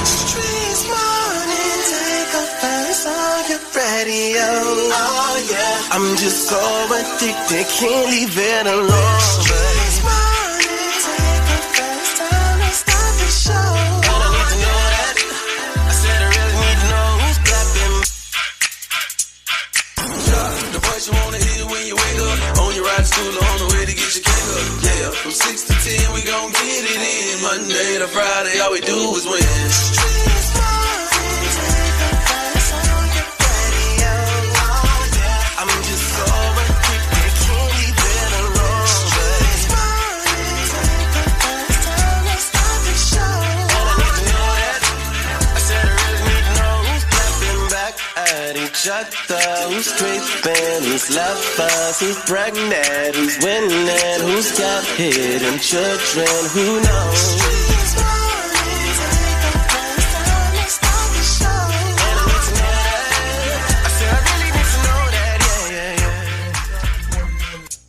Streetz morning takeover is on your radio. Oh yeah, I'm just so addicted, can't leave it alone. Streetz morning takeover, it's time to start the show. And I need to know that. I said I really need to know who's clapping. The voice you wanna hear when you wake up, on your ride to school or on the way to get your cake up. Yeah, from 6 to 10 we gon' get it in. Monday to Friday, all we do is win. Streetz morning takeover, it's on your radio. Oh yeah, I'm just so addicted, can't leave it alone. Streetz morning takeover, it's time to start the show. And I need to know that. I said I really need to know who's clapping back at each other, who's scraping, who's lovers, who's pregnant, who's winning, who's got hidden children, who knows?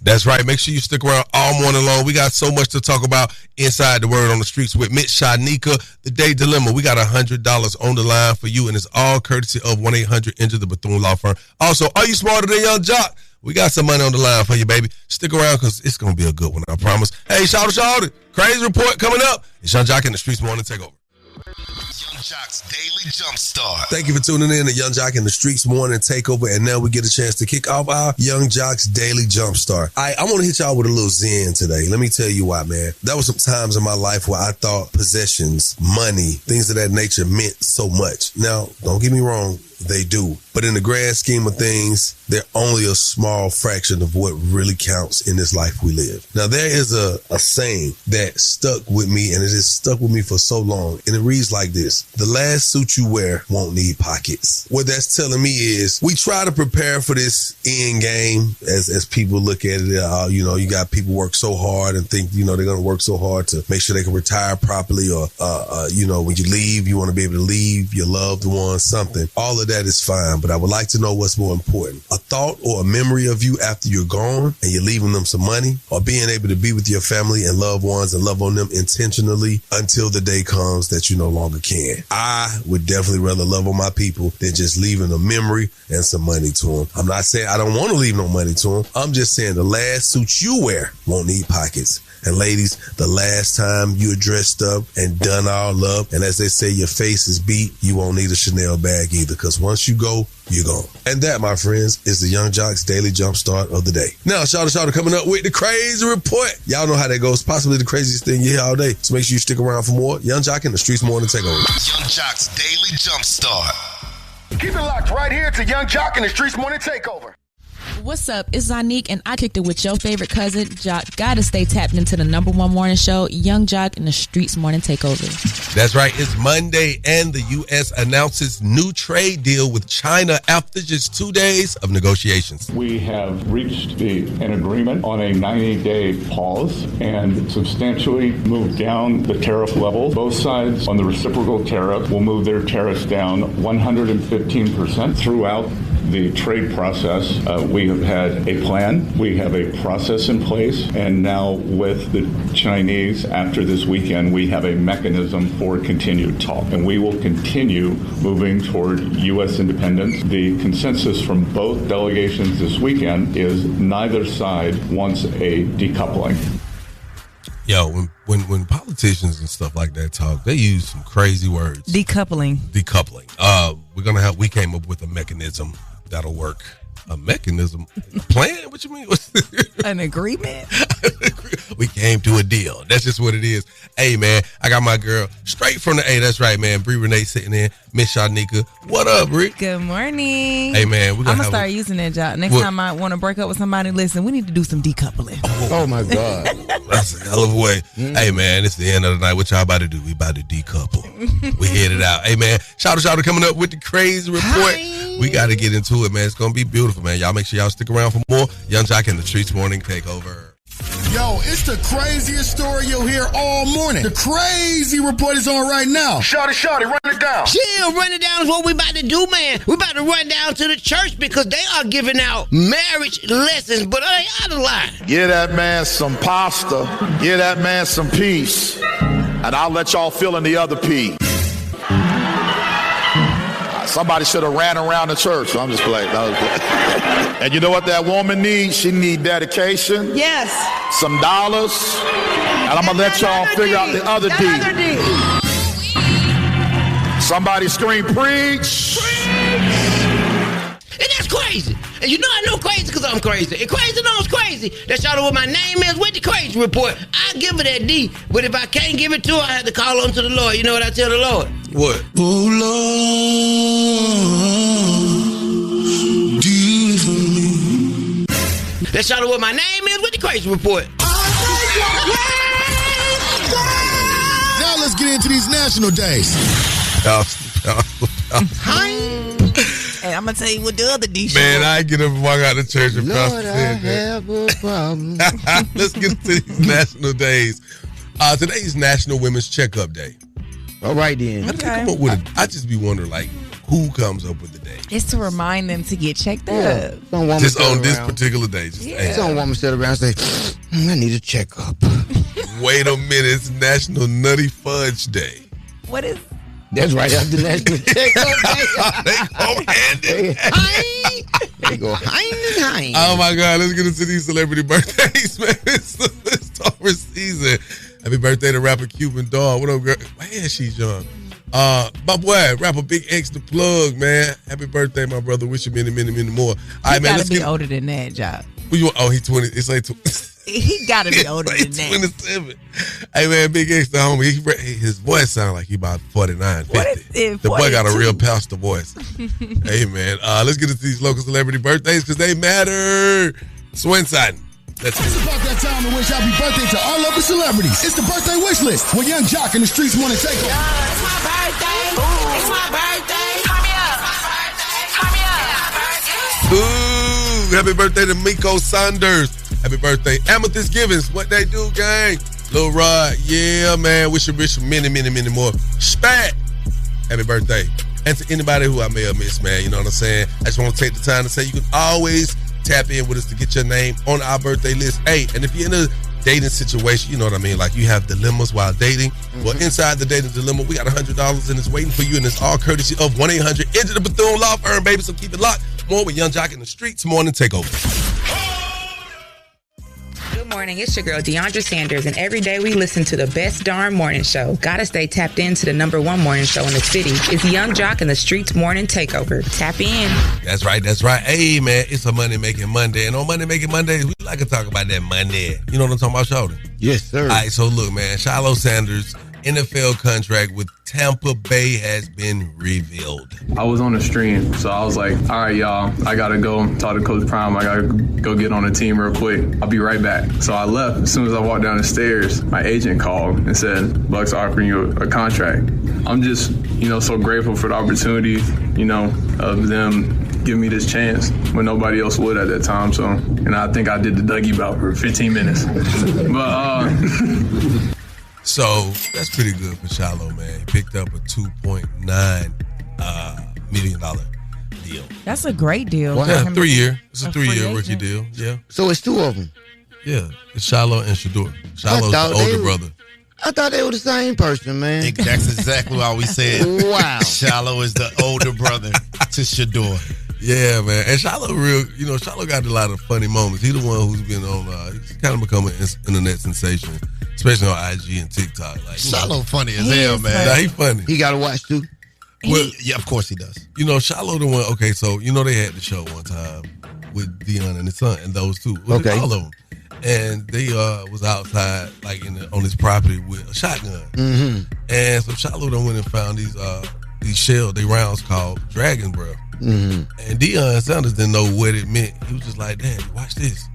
That's right. Make sure you stick around all morning long. We got so much to talk about inside the Word on the Streets with Miss Shanika. The Day Dilemma. We got $100 on the line for you, and it's all courtesy of 1-800-ENTER the Bethune Law Firm. Also, are you smarter than Young Jock? We got some money on the line for you, baby. Stick around because it's going to be a good one, I promise. Hey, shout. Crazy report coming up. It's Young Jock in the Streetz Morning Takeover. Young Jock's Daily Jumpstart. Thank you for tuning in to Young Jock in the Streetz Morning Takeover, and now we get a chance to kick off our Young Jock's Daily Jumpstart. I want to hit y'all with a little zen today. Let me tell you why, man. There was some times in my life where I thought possessions, money, things of that nature meant so much. Now, don't get me wrong, they do. But in the grand scheme of things, they're only a small fraction of what really counts in this life we live. Now, there is a saying that stuck with me, and it has stuck with me for so long, and it reads like this: the last suit you wear won't need pockets. What that's telling me is we try to prepare for this end game as people look at it. You got people work so hard and think, they're going to work so hard to make sure they can retire properly, or, when you leave, you want to be able to leave your loved ones something. All of that is fine, but I would like to know what's more important: a thought or a memory of you after you're gone and you're leaving them some money, or being able to be with your family and loved ones and love on them intentionally until the day comes that you no longer can. I would definitely rather love on my people than just leaving a memory and some money to them. I'm not saying I don't want to leave no money to them. I'm just saying the last suit you wear won't need pockets. And ladies, the last time you're dressed up and done all up, and as they say, your face is beat, you won't need a Chanel bag either, because once you go, you're gone. And that, my friends, is the Young Jock's Daily Jumpstart of the day. Now, shout coming up with the crazy report. Y'all know how that goes. Possibly the craziest thing you hear all day. So make sure you stick around for more Young Jock in the Streetz Morning Takeover. Young Jock's Daily Jumpstart. Keep it locked right here to Young Jock in the Streetz Morning Takeover. What's up? It's Zanique, and I kicked it with your favorite cousin, Jock. Gotta stay tapped into the #1 morning show, Young Jock in the Streetz Morning Takeover. That's right. It's Monday, and the U.S. announces new trade deal with China after just 2 days of negotiations. We have reached an agreement on a 90-day pause and substantially moved down the tariff level. Both sides on the reciprocal tariff will move their tariffs down 115% throughout the trade process. We have had a plan. We have a process in place. And now with the Chinese, after this weekend, we have a mechanism for continued talk. And we will continue moving toward U.S. independence. The consensus from both delegations this weekend is neither side wants a decoupling. Yo, when politicians and stuff like that talk, they use some crazy words. Decoupling. We came up with a mechanism that'll work. A mechanism? A plan? What you mean? An agreement? We came to a deal. That's just what it is. Hey, man, I got my girl straight from the A. That's right, man. Brit Renee sitting there. Miss Shanika. What up, Brit? Good morning. Hey, man. I'm going to start using that, Jock. Next time I want to break up with somebody, listen, we need to do some decoupling. Oh my God. That's a hell of a way. Hey, man, it's the end of the night. What y'all about to do? We about to decouple. We headed out. Hey, man, shout out coming up with the crazy report. Hi. We got to get into it, man. It's going to be beautiful, man. Y'all make sure y'all stick around for more Young Jock in the Streetz Morning Takeover. Yo, it's the craziest story you'll hear all morning. The crazy report is on right now. Shorty, run it down. Chill, run it down is what we about to do, man. We about to run down to the church because they are giving out marriage lessons, but they out of line. Give that man some pasta. Give that man some peace. And I'll let y'all fill in the other P. Somebody should have ran around the church. I'm just playing. And you know what that woman needs? She needs dedication. Yes. Some dollars. And I'm going to let y'all figure out the other D. Somebody scream, preach. And that's crazy. And you know I know crazy because I'm crazy. And crazy knows crazy. That's y'all know what my name is with the crazy report. I give it that D. But if I can't give it to her, I have to call on to the Lord. You know what I tell the Lord? What? Oh Lord, do it for me. That's y'all know what my name is with the crazy report. Now let's get into these national days. And I'm going to tell you what the other D show. Man, I get up and walk out the church and Lord, Pastor I said, have a problem. let's get to these national days. Today is National Women's Checkup Day. All right, then. Okay. Come up with I just be wondering, like, who comes up with the day? It's to remind them to get checked up. Some woman Just on sit this around. particular day. Just, hey, Some woman sit around and say, I need a checkup. wait a minute, it's National Nutty Fudge Day. What is? That's right after National Checkup Day. They go hand in hand. They go hind and hind. Oh my God, let's get into these celebrity birthdays, man. It's Taurus season. Happy birthday to rapper Cuban Dog. What up, girl? Man, she's young. My boy, rapper Big X the Plug, man. Happy birthday, my brother. Wish you many, many, many more. All right, man, Gotta be older than that, Job. Oh, he's 20. It's like He gotta be older than that. 27. Hey, man, Big X the homie. His voice sounds like he about 49, 50. What is it, the boy got a 42? real pastor voice. Hey, man, let's get into these local celebrity birthdays because they matter. Swingin. It's about that time to wish happy birthday to all of the celebrities. It's the birthday wish list where Young Jock and the Streetz want to take over. It's my birthday. Ooh. It's my birthday. Turn me up. Turn me up. Ooh, happy birthday to Miko Saunders. Happy birthday, Amethyst Givens. What they do, gang? Lil Rod, yeah, man. Wish you many, many, many more. Spat. Happy birthday. And to anybody who I may have missed, man, you know what I'm saying? I just want to take the time to say you can always tap in with us to get your name on our birthday list. Hey, and if you're in a dating situation, you know what I mean? Like you have dilemmas while dating. Mm-hmm. Well, inside the dating dilemma, we got $100 and it's waiting for you, and it's all courtesy of 1-800 Enter the Bethune Law Firm, baby. So keep it locked. More with Young Jock in the Streetz Morning Takeover. Good morning, it's your girl DeAndre Sanders, and every day we listen to the best darn morning show. Gotta stay tapped into the #1 morning show in the city. It's Young Jock and the Streetz Morning Takeover. Tap in. That's right, that's right. Hey, man, it's a Money Makin Monday, and on Money Makin Mondays, we like to talk about that money. You know what I'm talking about, Sheldon? Yes, sir. All right, so look, man, Shiloh Sanders' NFL contract with Tampa Bay has been revealed. I was on a stream, so I was like, all right, y'all, I got to go talk to Coach Prime. I got to go get on the team real quick. I'll be right back. So I left. As soon as I walked down the stairs, my agent called and said, Bucks offering you a contract. I'm just, so grateful for the opportunity, of them giving me this chance when nobody else would at that time. So, and I think I did the Dougie bout for 15 minutes. But, So that's pretty good for Shiloh, man. He picked up a $2.9 million deal. That's a great deal. Wow. Yeah, 3 year. It's a 3-year rookie deal. Yeah. So it's two of them. Yeah, it's Shiloh and Shador. Shiloh's the older brother. I thought they were the same person, man. That's exactly what we said. Wow. Shiloh is the older brother to Shador. Yeah, man. And Shiloh Shiloh got a lot of funny moments. He's the one who's been on, he's kind of become an internet sensation, especially on IG and TikTok. Like, Shiloh funny as hell, man. Nah, he funny. He got to watch too. Well, yeah, of course he does. Shiloh the one, okay, so, they had the show one time with Dion and his son, and those two. Okay. All of them. And they was outside, like, on his property with a shotgun. Mm-hmm. And so Shiloh done went and found these rounds called Dragon Breath. Mm-hmm. And Deion Sanders didn't know what it meant. He was just like, Dad, watch this.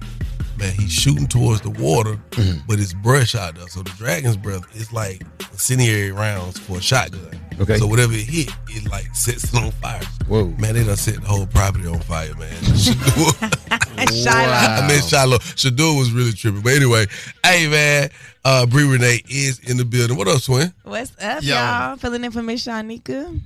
Man, he's shooting towards the water, but his breath shot does. So the Dragon's Breath is like incendiary rounds for a shotgun. Okay. So whatever it hit, it like sets it on fire. Whoa. Man, they done set the whole property on fire, man. Shiloh. Shador was really tripping. But anyway, hey, man, Brit Renee is in the building. What up, Swin? What's up, y'all? Filling in for Miss Shanika.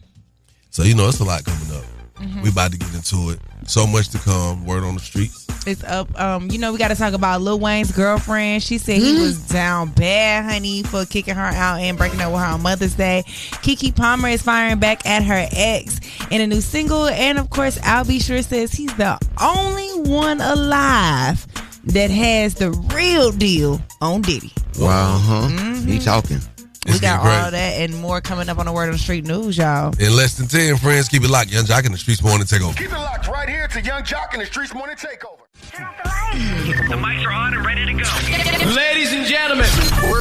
So, it's a lot coming up. Mm-hmm. We about to get into it. So much to come. Word on the streets. It's up. We got to talk about Lil Wayne's girlfriend. She said he was down bad, honey, for kicking her out and breaking up with her on Mother's Day. Keke Palmer is firing back at her ex in a new single. And, of course, Al B. Sure says he's the only one alive that has the real deal on Diddy. Wow, He talking. We got all that and more coming up on the Word on the Street News, y'all. In less than 10, friends, keep it locked. Young Jock in the Streetz Morning Takeover. Keep it locked right here to Young Jock in the Streetz Morning Takeover. The mics are on and ready to go. Ladies and gentlemen,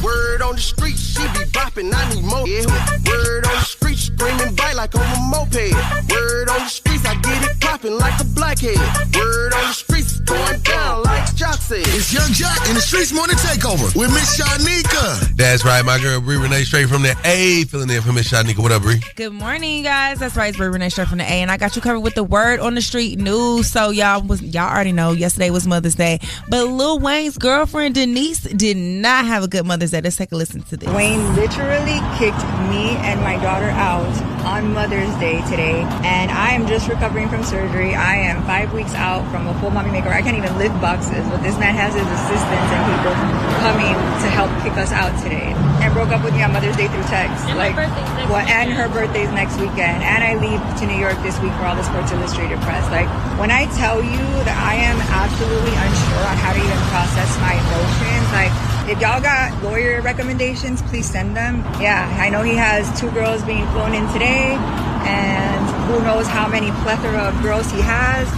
word on the street, she be bopping, I need more. Yeah. Word on the street, screaming bite like on a moped. Word on the streets, I get it popping like a blackhead. Word on the streets, going down like Jock said. It's Young Jock in the Streetz Morning Takeover with Miss Shanika. That's right, my girl Brit Renee, straight from the A, filling in for Miss Shanika. What up, Brit? Good morning, you guys. That's right, it's Brit Renee, straight from the A, and I got you covered with the Word on the Street News. So y'all already know yesterday was Mother's Day, but Lil Wayne's girlfriend Denise did not have a good Mother's Day. Let's take a listen to this. Wayne literally kicked me and my daughter out on Mother's Day today, and I am just recovering from surgery. I am 5 weeks out from a full mommy makeover. I can't even lift boxes, but this man has his assistants and people coming to help kick us out today. And broke up with me on Mother's Day through text. And her birthday's next weekend. And I leave to New York this week for all the Sports Illustrated press. Like, when I tell you that I am absolutely unsure on how to even process my emotions, like, if y'all got lawyer recommendations, please send them. Yeah, I know he has 2 girls being flown in today, and who knows how many plethora of girls he has.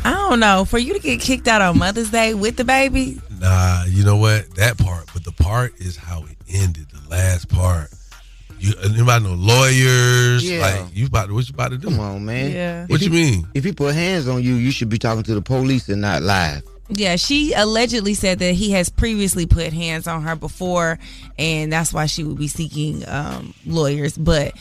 I don't know. For you to get kicked out on Mother's Day with the baby? Nah, you know what? That part. But the part is how it ended. The last part. Anybody know lawyers? Yeah. Like, what you about to do? Come on, man. Yeah. What you mean? If he put hands on you, you should be talking to the police and not live. Yeah, she allegedly said that he has previously put hands on her before, and that's why she would be seeking lawyers. But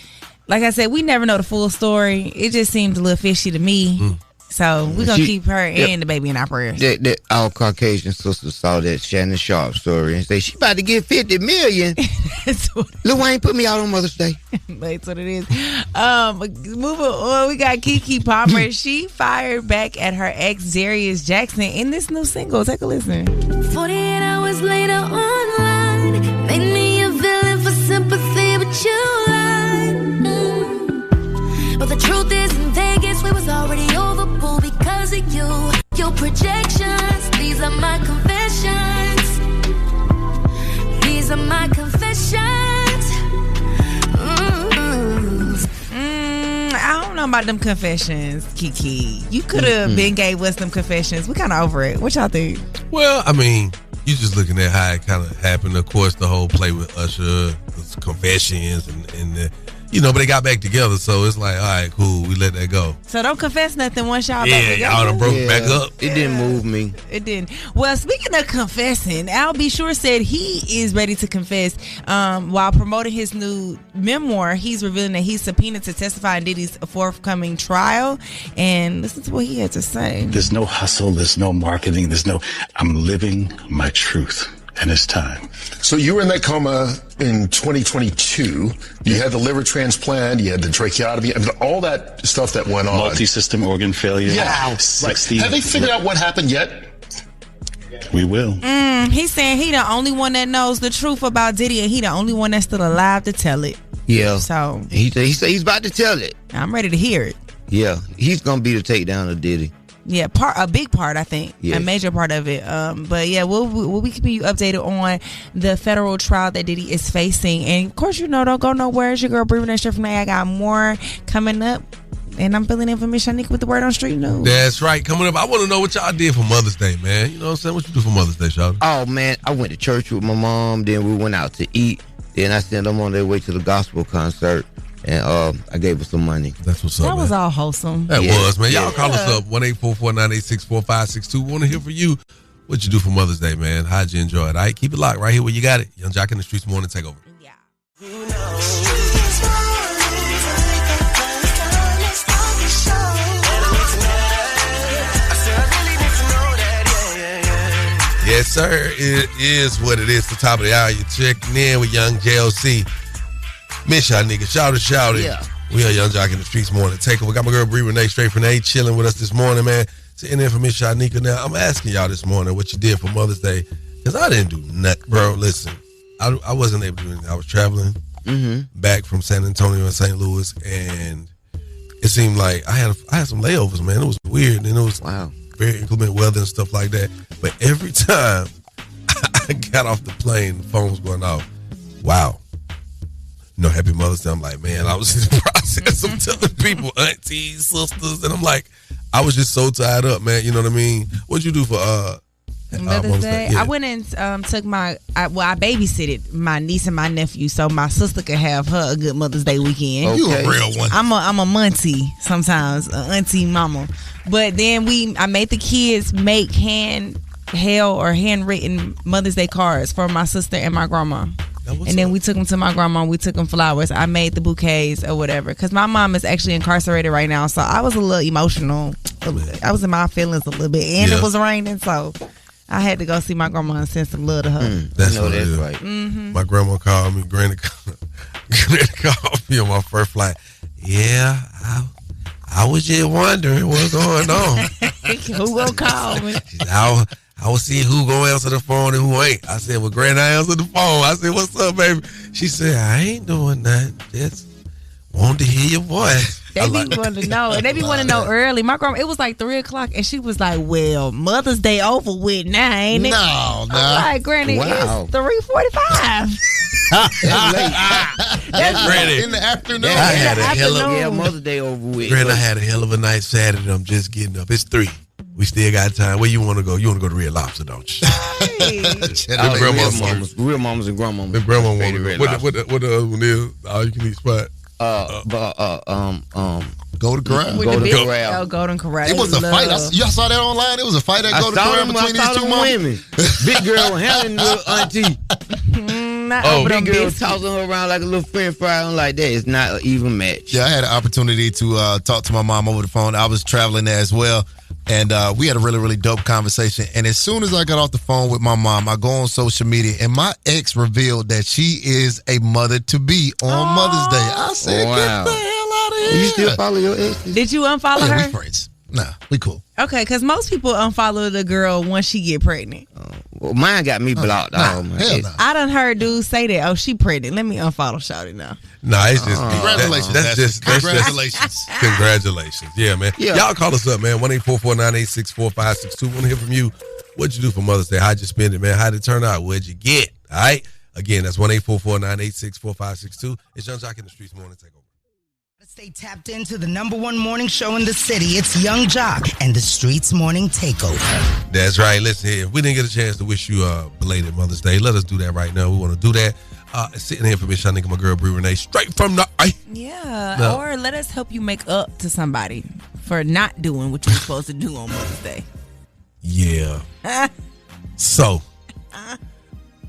like I said, we never know the full story. It just seems a little fishy to me. So we're going to keep her and the baby in our prayers. Our Caucasian sisters saw that Shannon Sharp story and say she about to get $50 million. Lil Wayne put me out on Mother's Day. That's what it is. Moving on, we got Keke Palmer. She fired back at her ex Darius Jackson in this new single. Take a listen. 48 hours later online, made me a villain for sympathy, but you lied. But the truth is in Vegas, we was already over because of you. Your projections, these are my confessions. These are my confessions. I don't know about them confessions, Keke. You could have been gave us them confessions. We kind of over it. What y'all think? Well, I mean, you just looking at how it kind of happened. Of course, the whole play with Usher, the confessions, and the, but they got back together. So it's like, all right, cool, we let that go. So don't confess nothing once y'all back together. Yeah, y'all done broke back up. It didn't move me. It didn't. Well, speaking of confessing, Al B. Sure said he is ready to confess. While promoting his new memoir, he's revealing that he's subpoenaed to testify in Diddy's forthcoming trial. And listen to what he had to say. There's no hustle. There's no marketing. I'm living my truth. And it's time. So you were in that coma in 2022. You had the liver transplant. You had the tracheotomy. I mean, all that stuff that went on. Multi-system organ failure. Yeah. Wow. 60. Have they figured out what happened yet? We will. He's saying he the only one that knows the truth about Diddy, and he the only one that's still alive to tell it. Yeah. So he said he's about to tell it. I'm ready to hear it. Yeah. He's gonna be the takedown of Diddy. Yeah, a big part, I think. Yes. A major part of it. But yeah, we'll be keeping you updated on the federal trial that Diddy is facing. And of course, don't go nowhere. It's your girl, Brit Renee from I got more coming up. And I'm filling in for Miss Shanika with the Word on Street News. That's right. Coming up, I want to know what y'all did for Mother's Day, man. You know what I'm saying? What you do for Mother's Day, y'all? Oh, man, I went to church with my mom. Then we went out to eat. Then I sent them on their way to the gospel concert. And I gave her some money. That's what's up. That was all wholesome. That was, man. Y'all call us up 1-844-986-4562. Want to hear from you. What you do for Mother's Day, man? How'd you enjoy it? All right, keep it locked right here where you got it. Young Jock in the Streetz Morning Takeover. Yeah. Yes, sir. It is what it is. The top of the hour. You're checking in with Young JLC. Miss y'all niggas. Shout it. Yeah. We are Young Jock in the Streetz Morning Takeover. We got my girl Brit Renee straight from A chilling with us this morning, man. sitting there for Miss Shanika. Now, I'm asking y'all this morning what you did for Mother's Day, because I didn't do nothing, bro. Listen, I wasn't able to do anything. I was traveling back from San Antonio and St. Louis, and it seemed like I had some layovers, man. It was weird, and it was very inclement weather and stuff like that. But every time I got off the plane, the phone was going off. Wow. Happy Mother's Day. I'm like, man, I was in the process of telling people, aunties, sisters, and I'm like, I was just so tied up, man. You know what I mean? What'd you do for Mother's Day? Yeah. I went and took I babysitted my niece and my nephew so my sister could have her a good Mother's Day weekend. Okay. You a real one. I'm a muntie sometimes, a auntie mama. But then I made the kids make handwritten Mother's Day cards for my sister and my grandma. And then we took them to my grandma. We took them flowers. I made the bouquets or whatever. Because my mom is actually incarcerated right now. So I was a little emotional. I was in my feelings a little bit. And it was raining. So I had to go see my grandma and send some love to her. That's right. Mm-hmm. My grandma called me. Granny called me on my first flight. Yeah, I was just wondering what's going on. Who gonna call me? I was seeing who gonna answer the phone and who ain't. I said, well, Granny, I answered the phone. I said, what's up, baby? She said, I ain't doing nothing. Just wanted to hear your voice. They be wanting to know. And they be wanting to know early. My grandma, it was like 3 o'clock, and she was like, well, Mother's Day over with now, ain't it? No. I'm like, Granny, it's 3:45. That's Granny. In the afternoon. I had a hell of Mother's Day over with. Granny, I had a hell of a night Saturday. I'm just getting up. It's 3. We still got time. Where you want to go? You want to go to Red Lobster, don't you? Real mamas and grandmamas. The grandma woman. What the other one is? All you can eat spot. Golden Corral. Golden Corral. It was a fight. Y'all saw that online? It was a fight at Golden Corral between these two women. Big girl handling little auntie. Big girl tossing her around like a little french fry. I'm like, that is not an even match. Yeah, I had an opportunity to talk to my mom over the phone. I was traveling there as well. And we had a really, really dope conversation. And as soon as I got off the phone with my mom, I go on social media, and my ex revealed that she is a mother-to-be on Mother's Day. I said, get the hell out of here. You still follow your ex? Did you unfollow her? We friends. Nah, we cool. Okay, because most people unfollow the girl once she get pregnant. Well, mine got me blocked. Hell no. I done heard dudes say that. Oh, she pregnant. Let me unfollow Shawty now. Nah, it's just congratulations. Congratulations. Congratulations. Yeah, man. Yeah. Y'all call us up, man. 1-844-986-4562. Want to hear from you. What'd you do for Mother's Day? How'd you spend it, man? How'd it turn out? What'd you get? All right. Again, that's 1-844-986-4562. It's Young Jock in the Streetz Morning Takeover. Stay tapped into the #1 morning show in the city. It's Young Jock and the Streetz Morning Takeover. That's right. Listen here. If we didn't get a chance to wish you a belated Mother's Day, let us do that right now. We want to do that. Sitting here for Miss Shanika, my girl, Brit Renee, straight from the... Yeah. Or let us help you make up to somebody for not doing what you're supposed to do on Mother's Day. Yeah. So...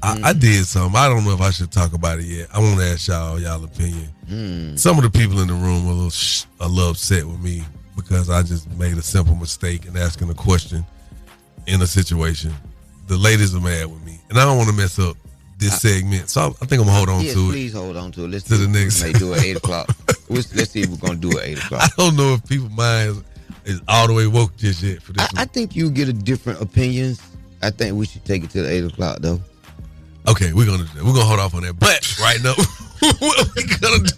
I did something. I don't know if I should talk about it yet. I want to ask y'all opinion. Some of the people in the room were a little upset with me because I just made a simple mistake in asking a question in a situation. The ladies are mad with me, and I don't want to mess up this segment, so I think I'm gonna hold on to it. Please hold on to it. Let's to the next. May do it 8 o'clock. Let's see if we're gonna do it 8 o'clock. I don't know if people's minds is all the way woke just yet for this. I think you get a different opinions. I think we should take it to 8 o'clock though. Okay, we're gonna hold off on that. But right now, what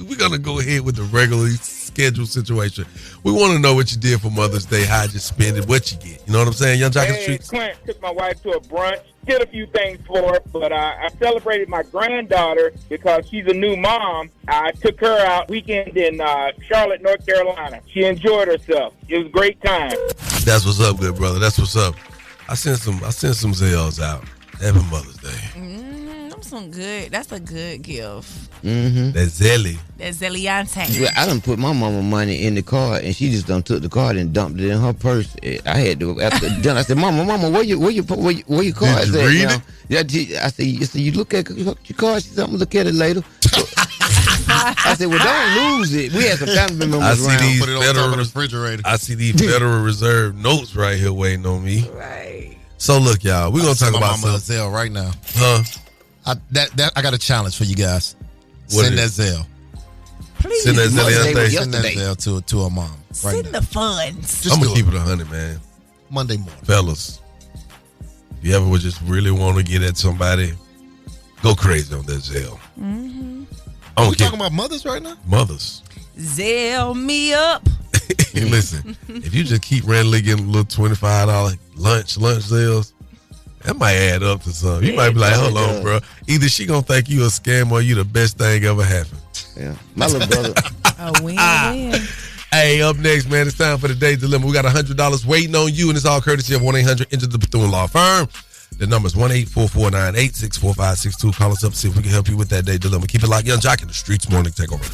we're gonna go ahead with the regularly scheduled situation. We want to know what you did for Mother's Day, how you spend it, what you get. You know what I'm saying? Young Jock in the Streetz. Clint took my wife to a brunch. Did a few things for her, but I celebrated my granddaughter because she's a new mom. I took her out weekend in Charlotte, North Carolina. She enjoyed herself. It was a great time. That's what's up, good brother. That's what's up. I sent some Zales out. Happy Mother's Day. That's a good gift. That's Zelly. That's Zelliante. Yeah, I done put my mama money in the card, and she just done took the card and dumped it in her purse. I had to after done. I said, "Mama, where your card?" Did you read it? Yeah, I said, "You look at your card." She said, "I'm gonna look at it later." I said, "Well, don't lose it." We had some family members around. Put it on top of the refrigerator. I see these Federal Reserve notes right here waiting on me. Right. So look, y'all, we're gonna talk about something. Zelle right now. Huh? I got a challenge for you guys. Send that Zelle. Please. Send that Zelle. Send that Zelle to a mom. Right Send the funds. I'm gonna keep it 100, man. Monday morning. Fellas, if you ever would just really want to get at somebody, go crazy on that Zelle. Mm-hmm. I We talking about mothers right now? Mothers. Zell me up. Hey, listen, if you just keep randomly getting a little $25 lunch Zelles, that might add up to something. You might be like, hold on, bro. Either she gonna think you a scam or you the best thing ever happened. Yeah, my little brother. A win-win. Hey, up next, man, it's time for the Day Dilemma. We got $100 waiting on you, and it's all courtesy of 1-800 Enter the Bethune Law Firm. The number is 1-844-986-4562. Call us up, see if we can help you with that Day Dilemma. Keep it locked, Young Jock in the Streetz Morning Takeover.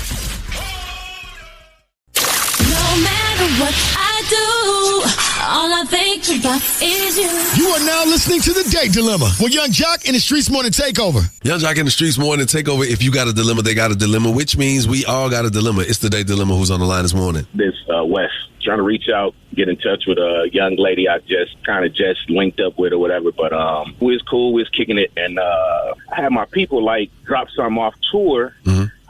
No matter what I do, all I think about is you. You are now listening to the Day Dilemma with Young Jock and the Streetz Morning Takeover. Young Jock in the Streetz Morning Takeover. If you got a dilemma, they got a dilemma, which means we all got a dilemma. It's the Day Dilemma. Who's on the line this morning? This Wes, trying to reach out, get in touch with a young lady I just linked up with or whatever, but we was cool, we was kicking it, and I had my people drop something off tour,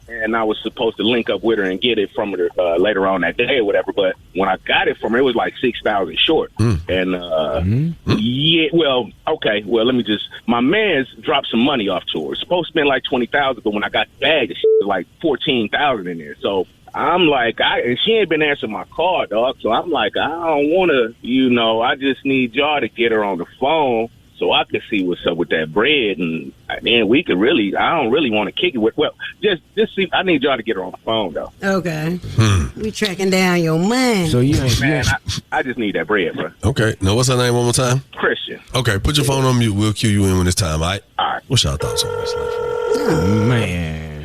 and I was supposed to link up with her and get it from her later on that day or whatever, but when I got it from her, it was like $6,000 short. And let me just, my man's dropped some money off tour. It's supposed to be like $20,000, but when I got the bag, the shit was like $14,000 in there. So I'm like, and she ain't been answering my call, dog. So I'm like, I don't want to, I just need y'all to get her on the phone so I could see what's up with that bread, and then we could really, I don't really want to kick it with, just see, I need y'all to get her on the phone, though. Okay. We tracking down your money. So you ain't, man, I just need that bread, bro. Okay. Now, what's her name one more time? Christian. Okay, put your phone on mute. We'll cue you in when it's time, all right? All right. What's y'all thoughts on this? Man,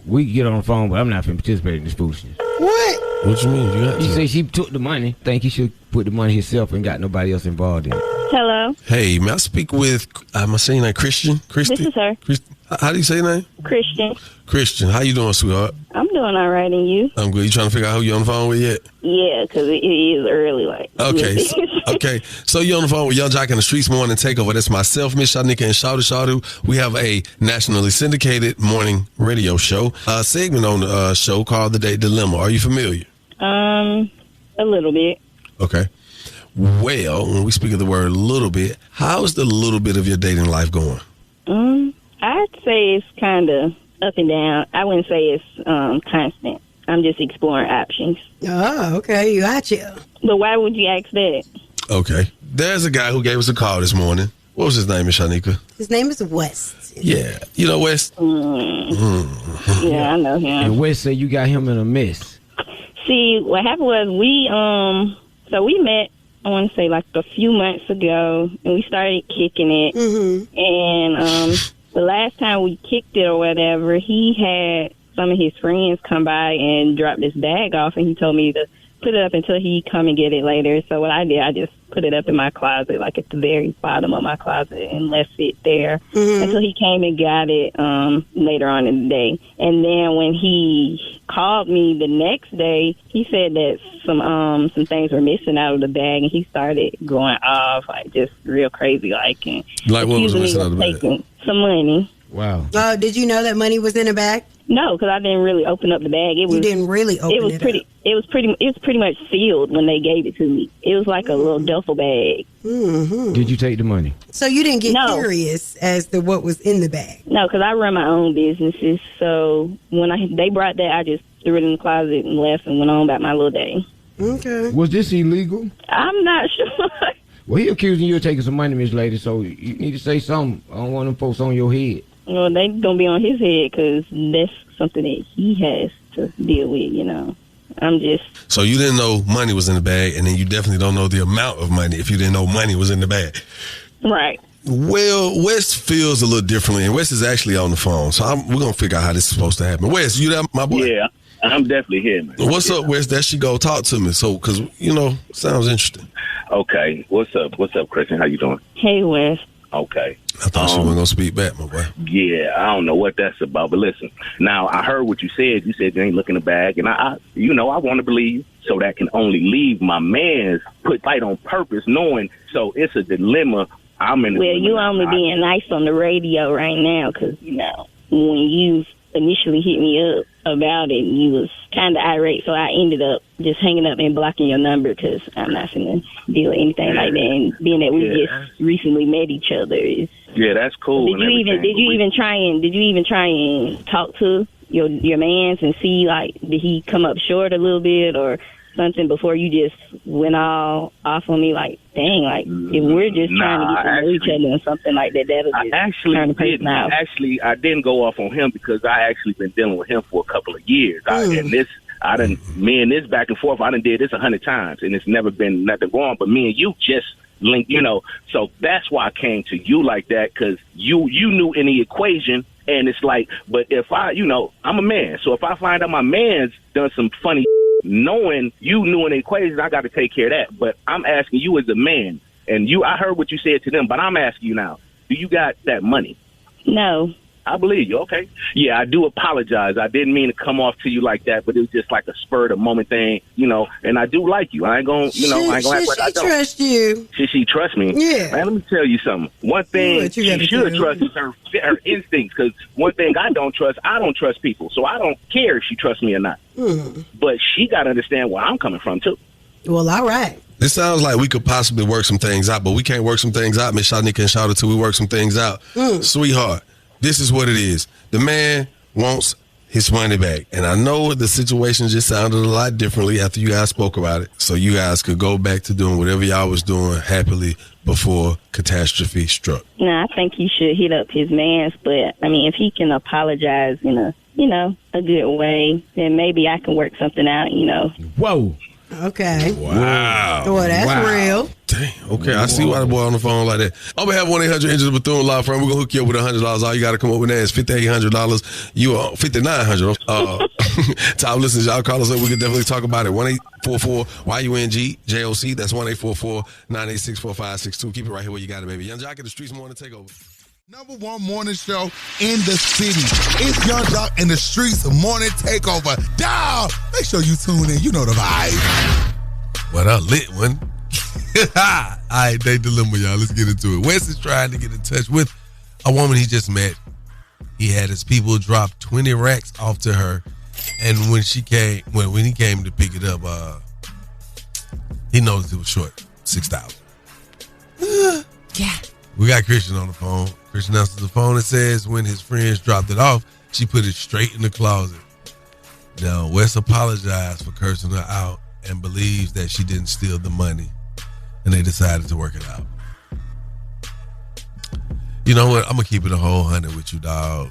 we can get on the phone, but I'm not going to participate in this foolishness. What? What you mean? You say she took the money. Think he should put the money himself and got nobody else involved in it. Hello. Hey, may I speak with, am I saying that Christian? This is her. How do you say your name? Christian. Christian, how you doing, sweetheart? I'm doing all right, and you? I'm good. You trying to figure out who you on the phone with yet? Yeah, because it is early, Okay. So you on the phone with Young Jock in the Streetz Morning Takeover. That's myself, Miss Shanika, and Shawty. We have a nationally syndicated morning radio show, a segment on the show called The Day Dilemma. Are you familiar? A little bit. Okay. Well, when we speak of the word a little bit, how's the little bit of your dating life going? I'd say it's kind of up and down. I wouldn't say it's constant. I'm just exploring options. Oh, okay. You got you. But why would you ask that? Okay. There's a guy who gave us a call this morning. What was his name, Miss Shanika? His name is West. Yeah. You know West? Yeah, I know him. And West said you got him in a mess. See, what happened was we met, I want to say like a few months ago, and we started kicking it. And the last time we kicked it or whatever, he had some of his friends come by and drop this bag off, and he told me to put it up until he come and get it later. So what I did, I just put it up in my closet, like at the very bottom of my closet, and left it there until he came and got it later on in the day. And then when he called me the next day, he said that some things were missing out of the bag, and he started going off like just real crazy, like what was missing out of the bag? Taking some money. Wow. Did you know that money was in the bag? No, because I didn't really open up the bag. You didn't really open it up. It was pretty much sealed when they gave it to me. It was like a little duffel bag. Did you take the money? So you didn't get curious as to what was in the bag? No, because I run my own businesses. So when they brought that, I just threw it in the closet and left and went on about my little day. Okay. Was this illegal? I'm not sure. Well, he accusing you of taking some money, Miss Lady, so you need to say something. I don't want them folks on your head. Well, they gonna be on his head because that's something that he has to deal with, I'm just... So you didn't know money was in the bag, and then you definitely don't know the amount of money if you didn't know money was in the bag. Right. Well, Wes feels a little differently, and Wes is actually on the phone, so we're going to figure out how this is supposed to happen. Wes, you there, my boy? Yeah, I'm definitely here, man. What's up, Wes? There she go. Talk to me, because, sounds interesting. Okay. What's up, Christian? How you doing? Hey, Wes. Okay. I thought she wasn't going to speak back, my boy. Yeah, I don't know what that's about, but listen. Now, I heard what you said. You said you ain't looking in the bag, and I want to believe, so that can only leave my man's put light on purpose, knowing, so it's a dilemma. I'm in. Well, you only being nice on the radio right now, because when you initially hit me up, about it, and you was kind of irate, so I ended up just hanging up and blocking your number because I'm not going to deal with anything like that. And being that we just recently met each other, yeah, that's cool. Did you even try and talk to your mans and see, like, did he come up short a little bit or something before you just went all off on me? Like, dang, like, if we're just trying to get to know each other and something like that, that'll just turn the person out. Actually, I didn't go off on him because I actually been dealing with him for a couple of years. Me and this back and forth, I done did this 100 times, and it's never been nothing wrong. But me and you just linked, so that's why I came to you like that, because you knew in the equation. And it's like, but if I'm a man, so if I find out my man's done some funny, knowing you knew in the equation, I got to take care of that. But I'm asking you as a man, and I heard what you said to them, but I'm asking you now, do you got that money? No. I believe you. Okay. Yeah, I do apologize. I didn't mean to come off to you like that, but it was just like a spur of the moment thing, and I do like you. I ain't gonna, I ain't gonna act like I don't. She trust you. She trust me. Yeah. Man, let me tell you something. One thing she should trust is her instincts, because one thing I don't trust people. So I don't care if she trusts me or not. But she got to understand where I'm coming from, too. Well, all right. This sounds like we could possibly work some things out, but we can't work some things out, Miss Shanika and Shawty, till we work some things out. Sweetheart, this is what it is. The man wants his money back. And I know the situation just sounded a lot differently after you guys spoke about it. So you guys could go back to doing whatever y'all was doing happily before catastrophe struck. No, I think he should hit up his mans, but I mean, if he can apologize in a good way, then maybe I can work something out, Whoa. Okay. Wow. Well, that's real. Dang. Okay, I see why the boy on the phone like that. I'm going to have 1-800 Bethune Law Firm. We're going to hook you up with $100. All you got to come up with that is $5,800. You are $5,900. Top listeners, y'all call us up. We can definitely talk about it. 1-844-YUNG-JOC. That's 1-844-986-4562. Keep it right here where you got it, baby. Young Jock in the Streetz Morning Takeover. Number one morning show in the city. It's Young Jock in the Streetz Morning Takeover. Down. Make sure you tune in. You know the vibe. What a lit one. All right, date dilemma, y'all. Let's get into it. Wes is trying to get in touch with a woman he just met. He had his people drop 20 racks off to her, and when he came to pick it up, he noticed it was short, $6,000. Yeah. We got Christian on the phone. Christian answers the phone and says when his friends dropped it off, she put it straight in the closet. Now, Wes apologized for cursing her out and believes that she didn't steal the money, and they decided to work it out. You know what? I'm going to keep it a whole 100 with you, dog.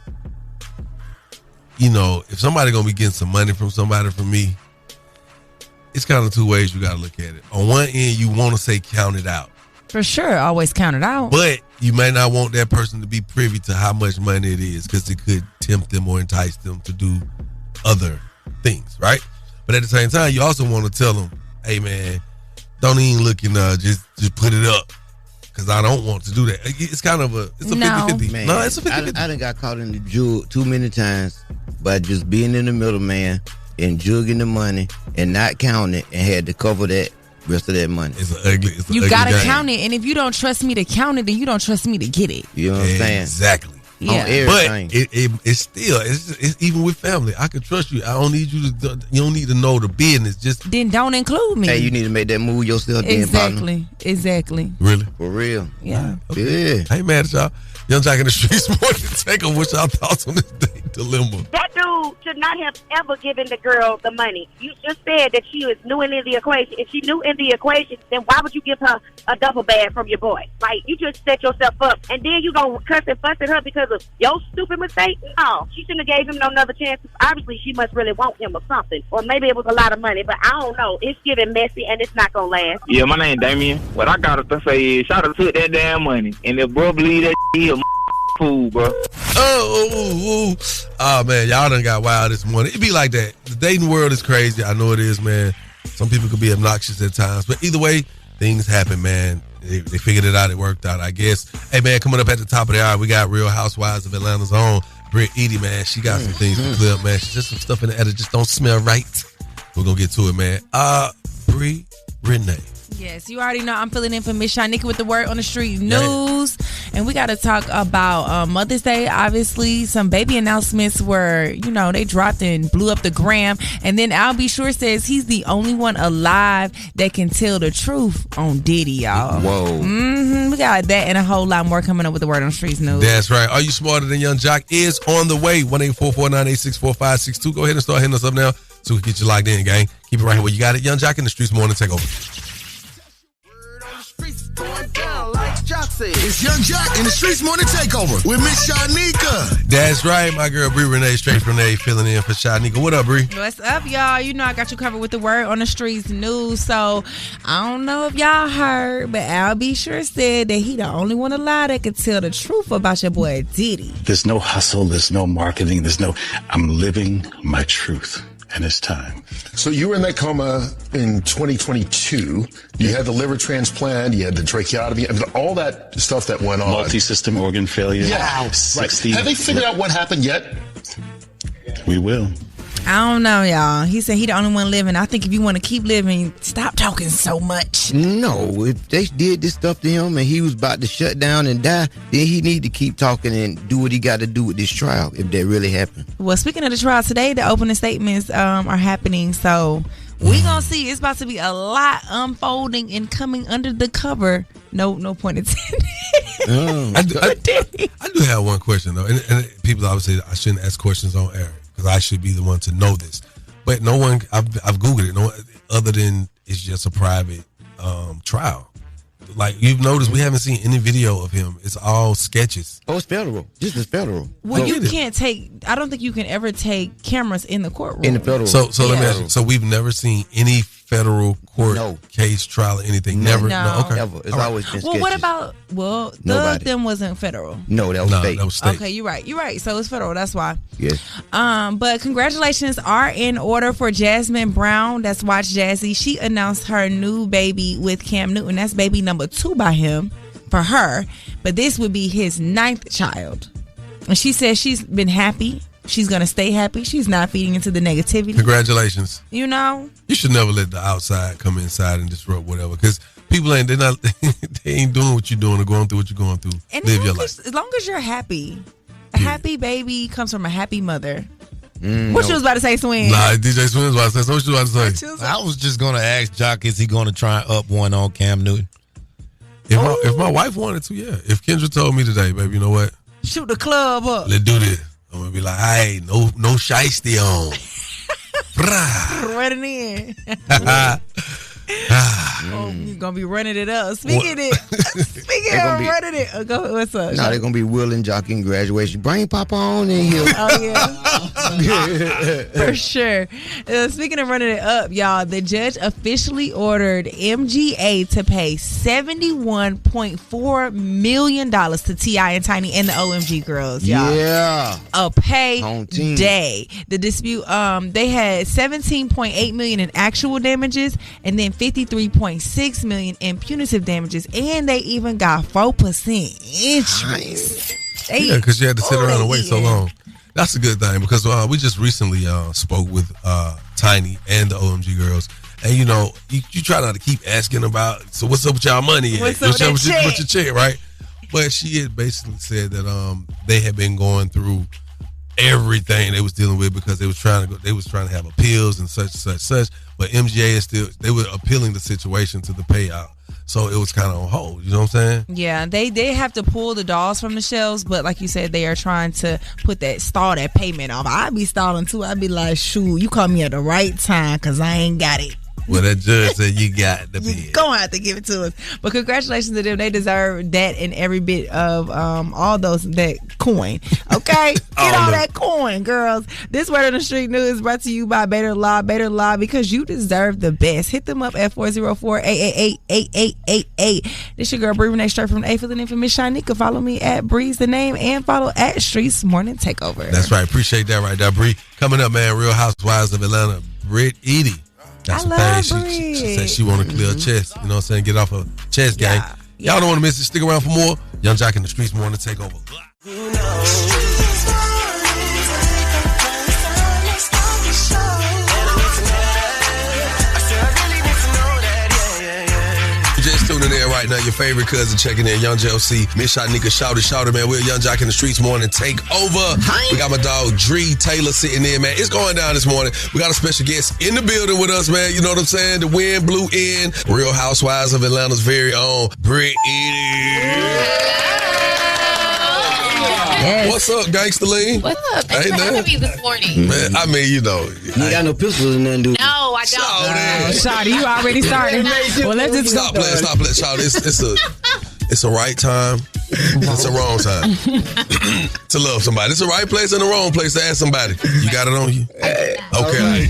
If somebody going to be getting some money from somebody from me, it's kind of two ways you got to look at it. On one end, you want to say count it out. For sure, always count it out. But you may not want that person to be privy to how much money it is, because it could tempt them or entice them to do other things, right? But at the same time, you also want to tell them, hey, man, don't even look just put it up, because I don't want to do that. It's kind of it's a 50-50. Man, no, it's a 50-50. I done got caught in the jug too many times by just being in the middle, man, and jugging the money and not counting it, and had to cover that rest of that money. You gotta count it, and if you don't trust me to count it, then you don't trust me to get it. You know what I'm saying? Exactly. Yeah. But it's still it's even with family. I can trust you. I don't need you to. You don't need to know the business. Just then don't include me. Hey, you need to make that move yourself. Exactly. Really? For real. Yeah. Okay. Yeah. I ain't mad at y'all. Young Jock in the Streetz Morning Takeover. What's y'all thoughts on this date dilemma? That dude should not have ever given the girl the money. You just said that she was new in the equation. If she knew in the equation, then why would you give her a duffel bag from your boy? Like, you just set yourself up, and then you gonna cuss and fuss at her because of your stupid mistake? No, she shouldn't have gave him no another chance. Obviously, she must really want him or something, or maybe it was a lot of money, but I don't know. It's getting messy, and it's not gonna last. Yeah, my name Damien. What I got to say is, shout out to that damn money, and if bro believe that he a fool, bro. Oh, man, y'all done got wild this morning. It be like that. The dating world is crazy. I know it is, man. Some people could be obnoxious at times, but either way, things happen, man. They figured it out. It worked out, I guess. Hey, man, coming up at the top of the hour, we got Real Housewives of Atlanta's own Brit, Eady, man. She got some things to clear up, man. She's just some stuff in the air that just don't smell right. We're gonna get to it, man. Brie Renee. Yes, you already know I'm filling in for Miss Shanika with the word on the street news. And we got to talk about Mother's Day. Obviously, some baby announcements were, they dropped and blew up the gram. And then I'll Be Sure says he's the only one alive that can tell the truth on Diddy, y'all. Whoa. We got that and a whole lot more coming up with the Word on Streets news. That's right. Are You Smarter Than Young Jock is on the way. 1-844-986-4562. Go ahead and start hitting us up now so we can get you locked in, gang. Keep it right here where you got it. Young Jock in the Streets Morning Takeover. It's Young Jock in the Streets Morning Takeover with Miss Shanika. That's right. My girl Brit Renee, straight from Renee, filling in for Shanika. What up, Bri? What's up, y'all? I got you covered with the Word on the Streets news. So I don't know if y'all heard, but I'll Be Sure said that he the only one alive that can tell the truth about your boy Diddy. There's no hustle. There's no marketing. I'm living my truth. And it's time. So you were in that coma in 2022. You had the liver transplant. You had the tracheotomy. I mean, all that stuff that went on. Multi-system organ failure. Yeah. 60. Right. Have they figured out what happened yet? We will. I don't know, y'all. He said he the only one living. I think if you want to keep living, stop talking so much. No, if they did this stuff to him and he was about to shut down and die, then he need to keep talking and do what he got to do with this trial, if that really happened. Well, speaking of the trial today, the opening statements are happening, so we gonna see. It's about to be a lot unfolding and coming under the cover. No pun intended. I do have one question, though. And people always say I shouldn't ask questions on air, because I should be the one to know this. But no one, I've Googled it, no, other than it's just a private trial. Like, you've noticed, we haven't seen any video of him. It's all sketches. Oh, it's federal. This is federal. Well, you can't I don't think you can ever take cameras in the courtroom. In the federal. So let me ask you. So we've never seen any federal court case, trial, or anything? Never? No. Okay. Never. It's always been sketches. What about, Thug them wasn't federal. No, that was state. That was state. Okay, you're right. So it's federal. That's why. Yes. But congratulations are in order for Jasmine Brown. That's Watch Jazzy. She announced her new baby with Cam Newton. That's baby number 2 by him for her. But this would be his 9th child. And she says she's been happy. She's going to stay happy. She's not feeding into the negativity. Congratulations. You should never let the outside come inside and disrupt whatever, because people they ain't doing what you're doing or going through what you're going through. And live your life. As long as you're happy. A happy baby comes from a happy mother. What you was about to say, Swing? Nah, DJ Swing was about to say. So what you was about to say? I was just going to ask Jock, is he going to try and up one on Cam Newton? If my wife wanted to, yeah. If Kendra told me today, baby, you know what? Shoot the club up. Let's do this. I'm going to be like, hey, no shiesty on. Running in. You're going to be running it up. Speaking of running it. Go, what's up? No, they're going to be willing Jock in graduation. Bring Papa on in here. Oh, yeah. For sure. Speaking of running it up, y'all, the judge officially ordered MGA to pay $71.4 million to T.I. and Tiny and the OMG girls, y'all. Yeah. A pay day. The dispute, they had $17.8 million in actual damages and then $53.6 million in punitive damages, and they even got 4% interest. Yeah, because you had to sit around and wait so long. That's a good thing, because we just recently spoke with Tiny and the OMG girls, and you try not to keep asking about, so what's up with y'all money? What's up with your check, right? But she had basically said that they had been going through everything they was dealing with, because they was trying to have appeals and such. But MGA is they were appealing the situation to the payout. So it was kind of on hold. You know what I'm saying? Yeah, they have to pull the dolls from the shelves, but like you said, they are trying to stall that payment off. I'd be stalling too. I'd be like, shoot, you called me at the right time because I ain't got it. Well, that judge said you got the bid. You're going to have to give it to us. But congratulations to them. They deserve that and every bit of that coin. Okay? Get all that coin, girls. This Word on the Street news is brought to you by Better Law. Better Law, because you deserve the best. Hit them up at 404-888-8888. This your girl, Bri Renee, straight from A, filling in for Miss Shanika. Follow me at Bree's the name and follow at Streetz Morning Takeover. That's right. Appreciate that right there, Bri. Coming up, man, Real Housewives of Atlanta, Brit, Eady. Got some things she said she want to clear her chest. You know what I'm saying? Get off her chest, gang. Y'all don't want to miss it. Stick around for more. Young Jock in the Streets Morning Takeover. You just tuning in right right now. Your favorite cousin checking in, Young JLC, Miss Shanika, Shouty, man. We're Young Jock in the Streets morning takeover. We got my dog Dree Taylor sitting in, man. It's going down this morning. We got a special guest in the building with us, man. You know what I'm saying? The wind blew in. Real Housewives of Atlanta's very own Brit, Eady. Yes. What's up, Gangsta Lean? What's up? Thanks for having me this morning. Man, I mean, you know. You ain't got no pistols in there, dude. No, I don't. Shawty, you already started. Well, let's just stop playing, Shawty. It's a right time. It's a wrong time to love somebody. It's the right place and the wrong place to ask somebody. You got it on you? Okay. All right.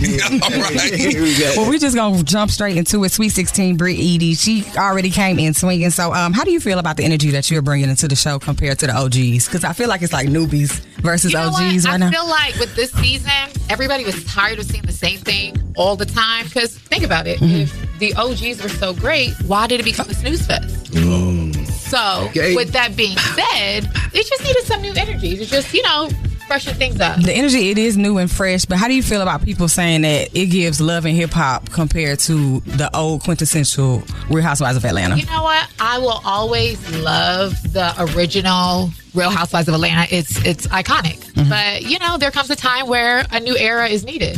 Well, we're just going to jump straight into it. Sweet 16, Brit Eady. She already came in swinging. So how do you feel about the energy that you're bringing into the show compared to the OGs? Because I feel like it's like newbies versus OGs right now. I feel like with this season, everybody was tired of seeing the same thing all the time. Because think about it. If the OGs were so great, why did it become a snooze fest? So, with that being said, they just needed some new energy to just, freshen things up. The energy, it is new and fresh, but how do you feel about people saying that it gives love and hip hop compared to the old quintessential Real Housewives of Atlanta? You know what? I will always love the original Real Housewives of Atlanta. It's iconic. But, there comes a time where a new era is needed.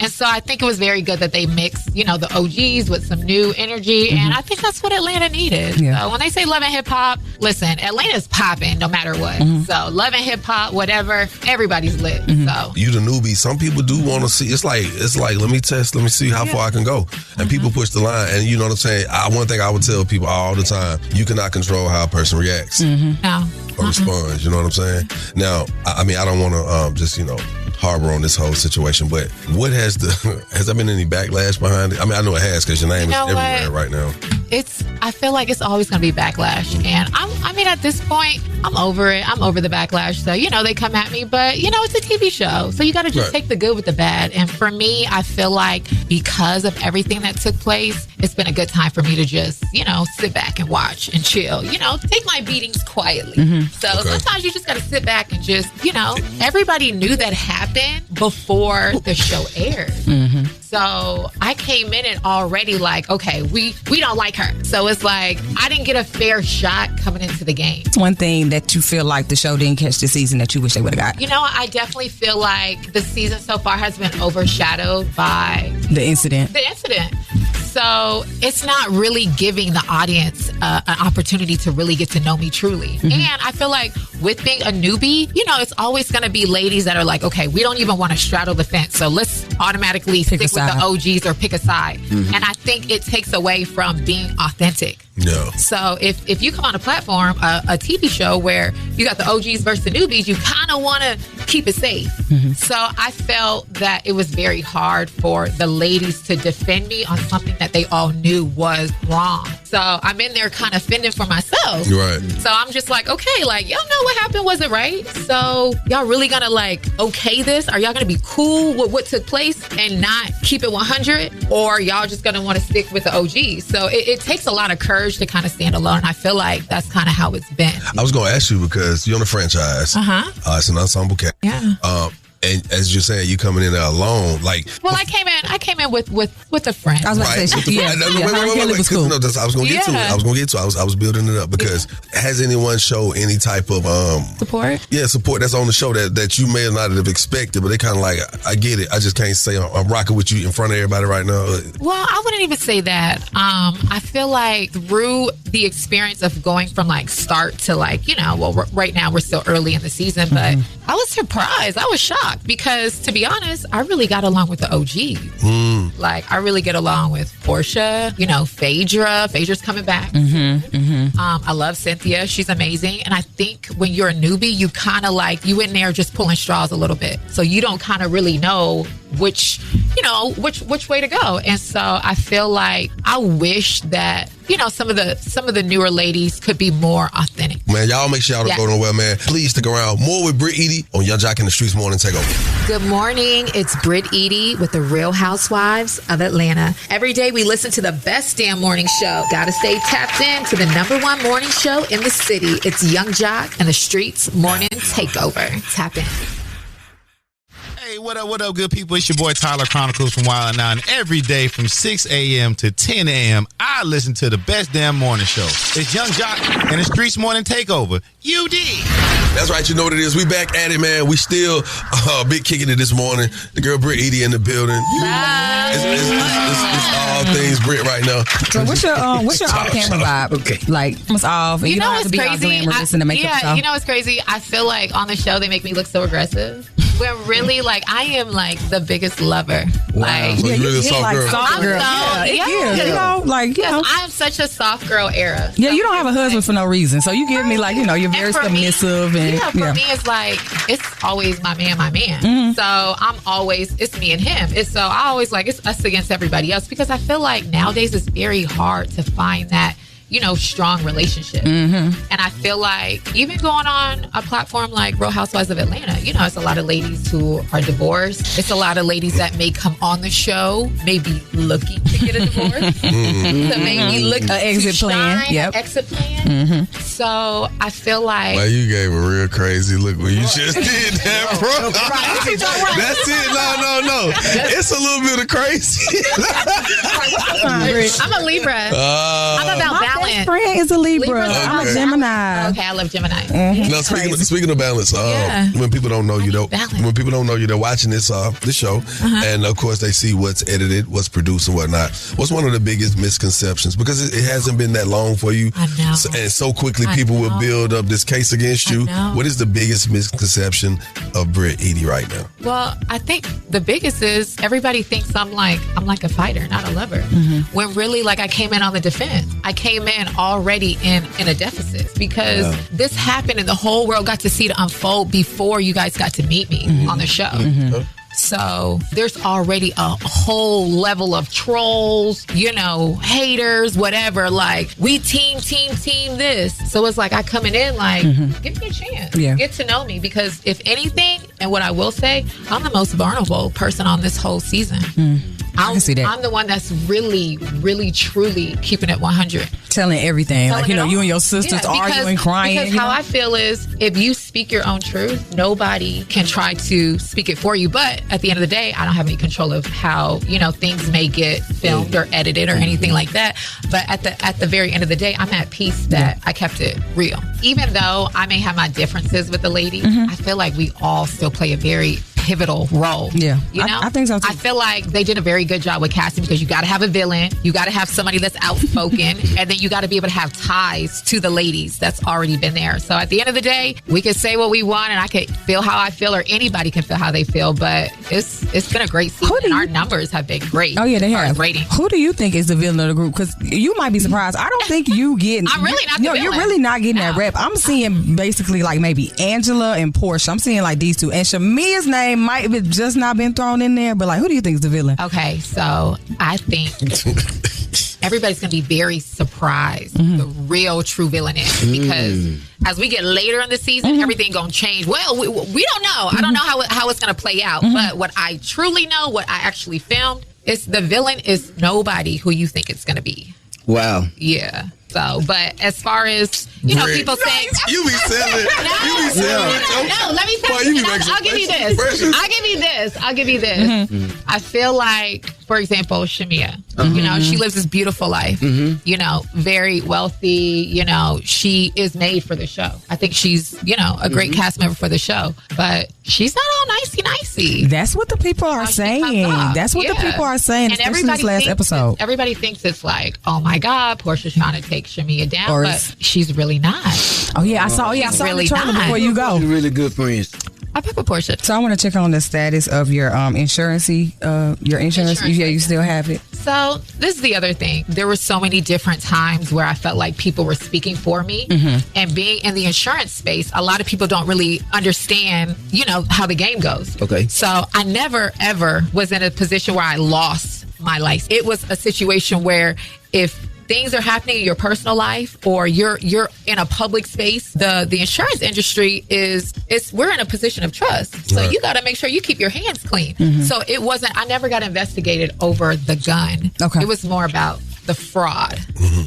And so I think it was very good that they mixed, the OGs with some new energy. And I think that's what Atlanta needed. Yeah. So when they say love and hip hop, listen, Atlanta's popping no matter what. So love and hip hop, whatever, everybody's lit. So you the newbie. Some people do want to see. It's like let me see how far I can go. And people push the line. And you know what I'm saying? One thing I would tell people all the time: you cannot control how a person reacts or responds. You know what I'm saying? Now, I mean, I don't want to just harbor on this whole situation, but has there been any backlash behind it? I mean, I know it has because your name is everywhere right now. I feel like it's always going to be backlash. And at this point, I'm over it. I'm over the backlash. So, they come at me, but, it's a TV show. So you got to just take the good with the bad. And for me, I feel like because of everything that took place, it's been a good time for me to just, sit back and watch and chill, take my beatings quietly. So sometimes you just got to sit back and just, everybody knew that happened before the show aired. So I came in it already like, okay, we don't like her. So it's like, I didn't get a fair shot coming into the game. One thing that you feel like the show didn't catch this season that you wish they would have got? I definitely feel like the season so far has been overshadowed by the incident. So it's not really giving the audience an opportunity to really get to know me truly. And I feel like with being a newbie, it's always going to be ladies that are like, okay, we don't even want to straddle the fence. So let's automatically stick with the OGs or pick a side. And I think it takes away from being authentic. No. So if you come on a platform, a TV show where you got the OGs versus the newbies, you kind of want to keep it safe. So I felt that it was very hard for the ladies to defend me on something that they all knew was wrong. So I'm in there kind of fending for myself. Right. So I'm just like, okay, like, y'all know what happened wasn't right. So y'all really gonna okay this? Are y'all gonna be cool with what took place and not keep it 100? Or y'all just gonna want to stick with the OGs? So it takes a lot of courage to kind of stand alone. I feel like that's kind of how it's been. I was going to ask you because you're on a franchise. It's an ensemble cast. Yeah. And as you're saying, you coming in there alone, Well, I came in with a friend. I was about to say, wait. No, I was going to get to it. I was building it up because has anyone showed any type of support? Yeah, support that's on the show that you may not have expected, but they kind of like, I get it. I just can't say I'm rocking with you in front of everybody right now. Well, I wouldn't even say that. I feel like through the experience of going from start to right now we're still early in the season, but I was surprised. I was shocked. Because to be honest, I really got along with the OGs. I really get along with Portia, Phaedra. Phaedra's coming back. I love Cynthia. She's amazing. And I think when you're a newbie, you kind of you in there just pulling straws a little bit. So you don't kind of really know which way to go. And so I feel like I wish that some of the newer ladies could be more authentic. Man, y'all make sure y'all don't go nowhere, man. Please stick around. More with Brit Eady on Young Jock in the Streets morning takeover. Good morning. It's Brit Eady with the Real Housewives of Atlanta. Every day we listen to the best damn morning show. Gotta stay tapped in to the #1 morning show in the city. It's Young Jock and the Streets morning takeover. Tap in. Hey, What up, good people? It's your boy Tyler Chronicles from Wild 9. Every day from 6 a.m. to 10 a.m., I listen to the best damn morning show. It's Young Jock and the Streetz Morning Takeover. You dig? That's right. You know what it is. We back at it, man. We still big kicking it this morning. The girl Brit, Eady in the building. It's all things Brit right now. So what's your off-camera vibe? Okay. Like, it's off. And you don't have to be all glamorous in the makeup show. You know what's crazy? I feel like on the show they make me look so aggressive. When really, like, I am like the biggest lover. Wow. Like, So you really a soft girl. Soft girl. I'm such a soft girl era. Yeah, you don't have a husband for no reason. So you give me like, you're very submissive. And for me, it's like, it's always my man. Mm-hmm. So I'm always, it's me and him. So I always like, it's us against everybody else, because I feel like nowadays it's very hard to find that, strong relationship. Mm-hmm. And I feel like even going on a platform like Real Housewives of Atlanta, it's a lot of ladies who are divorced. It's a lot of ladies that may come on the show, maybe looking to get a divorce. So maybe look an exit plan. Yep. Exit plan. Mm-hmm. So I feel like... Well, you gave a real crazy look when you just did that, bro. That's it. No. It's a little bit of crazy. I'm a Libra. I'm about balance. My best friend is a Libra. I'm a Gemini. Okay, I love Gemini. Mm-hmm. Now, speaking of balance, when people don't know you, they're watching this show, and of course they see what's edited, what's produced, and whatnot. What's one of the biggest misconceptions? Because it hasn't been that long for you, and so quickly people will build up this case against you. What is the biggest misconception of Brit Eady right now? Well, I think the biggest is everybody thinks I'm like a fighter, not a lover. When really, like, I came in on the defense. I came in already in a deficit, because this happened and the whole world got to see it unfold before you guys got to meet me on the show. So there's already a whole level of trolls, haters, whatever. Like, we team this. So it's like I coming in like, give me a chance. Yeah. Get to know me, because if anything, and what I will say, I'm the most vulnerable person on this whole season. I can see that. I'm the one that's really, really, truly keeping it 100. Telling everything. Like, you and your sisters arguing, crying. Because how I feel is, if you speak your own truth, nobody can try to speak it for you. But at the end of the day, I don't have any control of how, things may get filmed or edited or anything like that. But at the very end of the day, I'm at peace that I kept it real. Even though I may have my differences with the ladies, I feel like we all still play a very pivotal role. Yeah. I think so too. I feel like they did a very good job with casting, because you got to have a villain, you got to have somebody that's outspoken, and then you got to be able to have ties to the ladies that's already been there. So at the end of the day, we can say what we want, and I can feel how I feel, or anybody can feel how they feel, but it's been a great season, and our numbers have been great. Oh yeah, they have. Rating. Who do you think is the villain of the group? Because you might be surprised. I don't think you getting. I'm really not the villain. You're really not getting that rep. I'm seeing basically like maybe Angela and Portia. I'm seeing like these two, and Shamia's name might have just not been thrown in there. But like, who do you think is the villain? Okay, so I think everybody's going to be very surprised the real true villain is, because as we get later in the season, everything going to change. Well, we don't know. I don't know how it's going to play out. But what I truly know, what I actually filmed, is the villain is nobody who you think it's going to be. Wow. Yeah. So, but as far as, people saying... You be selling. No, let me tell you. I'll give you this. I'll give you this. I feel like, for example, Shamia, she lives this beautiful life, very wealthy, she is made for the show. I think she's, a great cast member for the show, but she's not all nicey. That's what the people are saying. That's what the people are saying, and especially this last episode. Everybody thinks it's like, oh my God, Portia's trying to take Shamia down, but she's really not. Oh yeah, I saw really the trailer before you go. You're really good friends. I pick with Portia. So I want to check on the status of your insurance. Your insurance. Yeah, you still have it. So this is the other thing. There were so many different times where I felt like people were speaking for me, and being in the insurance space, a lot of people don't really understand, how the game goes. Okay. So I never ever was in a position where I lost my license. It was a situation where if things are happening in your personal life, or you're in a public space, the insurance industry we're in a position of trust. So you got to make sure you keep your hands clean. So I never got investigated over the gun. Okay. It was more about the fraud.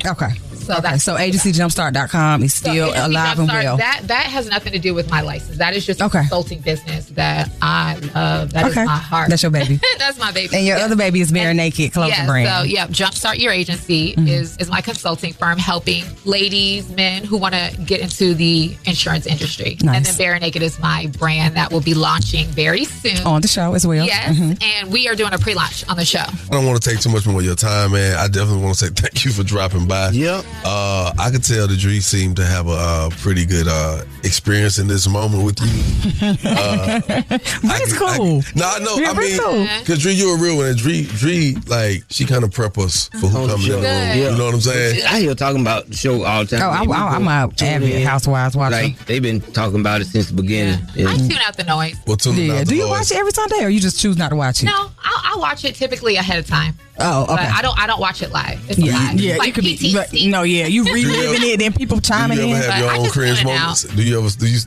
Okay. So that's agencyjumpstart.com is still alive and well. That has nothing to do with my license. That is just a consulting business that I love. That is my heart. That's your baby. That's my baby. And your other baby is Bare Naked Clothing Brand. So Jumpstart Your Agency is my consulting firm helping ladies, men who want to get into the insurance industry. Nice. And then Bare Naked is my brand that will be launching very soon on the show as well. Yes, and we are doing a pre-launch on the show. I don't want to take too much more of your time, man. I definitely want to say thank you for dropping by. Yep. I could tell that Dree seemed to have a pretty good experience in this moment with you. Brett's cool. I know. I mean, because Dree, you're a real one. And Dree, like, she kind of prep us for who comes in the room. You know what I'm saying? I hear talking about the show all the time. I'm a avid Housewives watcher. Like, they've been talking about it since the beginning. I tune out the noise. Well, Do you watch it every Sunday, or you just choose not to watch it? No, I watch it typically ahead of time. Oh, okay. But I don't watch it live. It's live. Yeah, It's it could be. You reliving it, then people chiming in. Do you ever have your own cringe moments? Do you?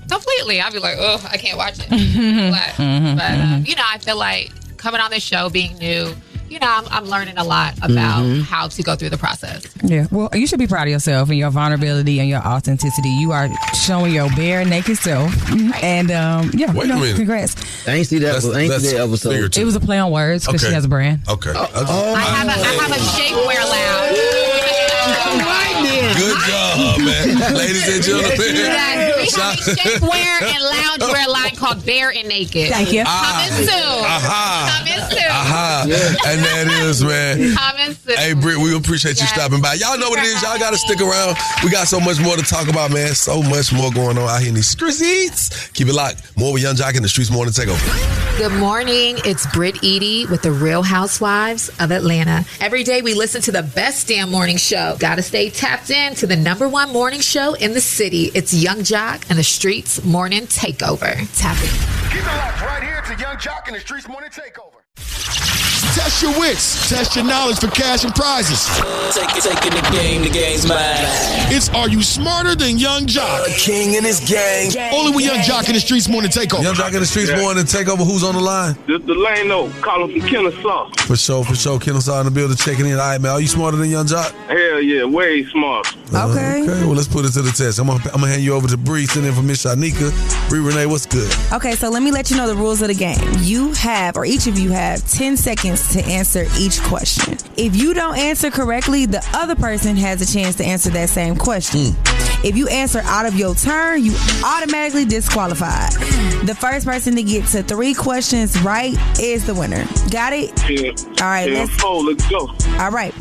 Completely. I'll be like, oh, I can't watch it. But I feel like coming on this show, being new, I'm learning a lot about how to go through the process. Yeah. Well, you should be proud of yourself and your vulnerability and your authenticity. You are showing your bare naked self. And wait a minute. Congrats. I ain't see that. Episode. It was a play on words because she has a brand. Okay. I have a shapewear lounge. Good job, man. Ladies and gentlemen. We have a shapewear and loungewear line called Bare and Naked. Thank you. Coming soon. Coming soon. And that is, man. Coming soon. Hey, Brit, we appreciate you stopping by. Y'all know what it is. Y'all got to stick around. We got so much more to talk about, man. So much more going on out here in these streets. Keep it locked. More with Young Jock in the Streetz Morning Takeover. Good morning. It's Brit Eady with the Real Housewives of Atlanta. Every day we listen to the best damn morning show. Got to stay tapped in to the #1 morning show in the city. It's Young Jock and the Streetz Morning Takeover. Tap in. Keep it locked right here to Young Jock and the Streetz Morning Takeover. Test your wits. Test your knowledge for cash and prizes. Taking the game's mine. It's Are You Smarter Than Young Jock? A king and his gang. Only with Young Jock and the Streetz Morning Takeover. Young Jock and the Streetz Morning Takeover. Who's on the line? This Delano calling from Kennesaw. For sure. Kennesaw in the building checking in. All right, man. Are you smarter than Young Jock? Hell yeah, way smart. Okay. Well, let's put it to the test. I'm gonna hand you over to Bree, sitting in for Miss Shanika. Bree Renee, what's good? Okay, so let me let you know the rules of the game. You have, or each of you have, 10 seconds to answer each question. If you don't answer correctly, the other person has a chance to answer that same question. If you answer out of your turn, you automatically disqualified. The first person to get to 3 questions right is the winner. Got it? Yeah. All right, let's go. All right.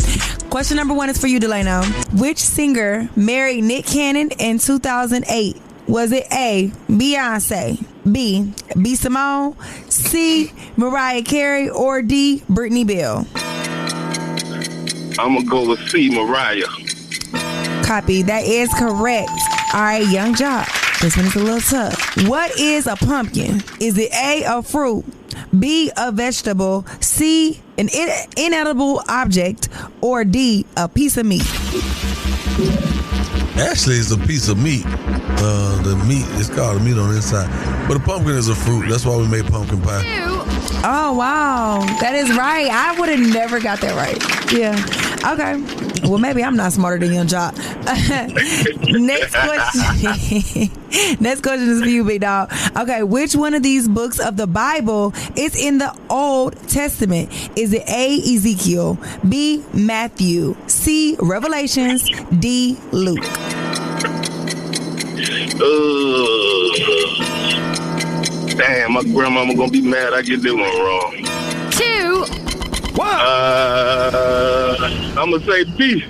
Question number 1 is for you, Delano. Which singer married Nick Cannon in 2008? Was it A, Beyonce, B, B. Simone, C, Mariah Carey, or D, Brittany Bell? I'm going to go with C, Mariah. Copy. That is correct. All right, Young Jock. This one is a little tough. What is a pumpkin? Is it A, a fruit, B, a vegetable, C, an inedible object, or D, a piece of meat? Actually, it's a piece of meat. The meat is called a meat on the inside. But a pumpkin is a fruit. That's why we make pumpkin pie. Oh, wow. That is right. I would have never got that right. Yeah. Okay. Well, maybe I'm not smarter than Young Jock. Next question. Next question is for you, big dog. Okay. Which one of these books of the Bible is in the Old Testament? Is it A, Ezekiel, B, Matthew, C, Revelations, D, Luke? Damn, my grandmama gonna be mad I get this one wrong. 2. I'm gonna say B.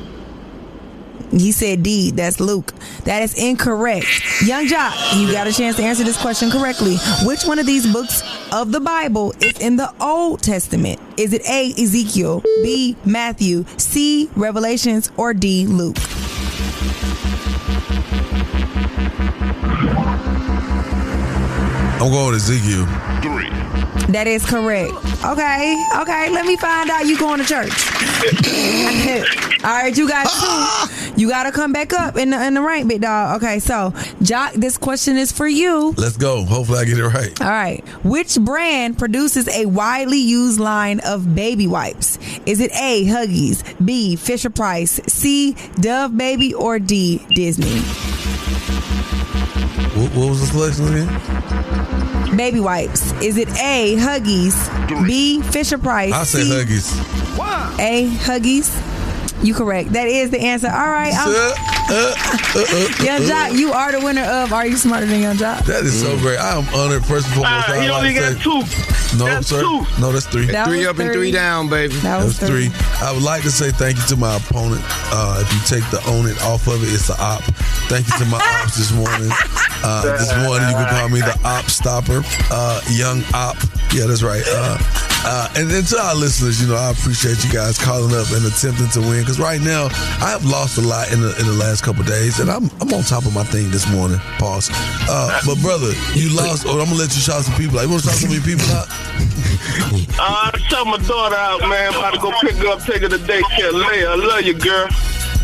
He said D. That's Luke. That is incorrect. Young Jock, you got a chance to answer this question correctly. Which one of these books of the Bible is in the Old Testament? Is it A, Ezekiel, B, Matthew, C, Revelations, or D, Luke? I'm going with Ezekiel. 3. That is correct. Okay. Let me find out you going to church. All right, you got 2. You got to come back up in the rank, big dog. Okay, so, Jock, this question is for you. Let's go. Hopefully I get it right. All right. Which brand produces a widely used line of baby wipes? Is it A, Huggies, B, Fisher-Price, C, Dove Baby, or D, Disney? What was the selection again? Baby wipes. Is it A, Huggies, B, Fisher-Price, I say C, Huggies. A, Huggies? You correct. That is the answer. All right. Young Jock, you are the winner of Are You Smarter Than Young Jock? That is so great. I am honored, first and foremost. He only got 2. No, that's sir. 2. No, that's 3. That 3 was up and 3 3 down, baby. That was 3. I would like to say thank you to my opponent. If you take the own it off of it, it's the op. Thank you to my ops this morning. This morning you can call me the op stopper, young op. Yeah, that's right. And then to our listeners, I appreciate you guys calling up and attempting to win. Because right now, I have lost a lot in the last couple of days, and I'm on top of my thing this morning. Pause. But brother, you lost. I'm gonna let you shout some people out. You want to shout some people out? Shout my daughter out, man. About to go pick her up, take her to daycare. Leia, I love you, girl.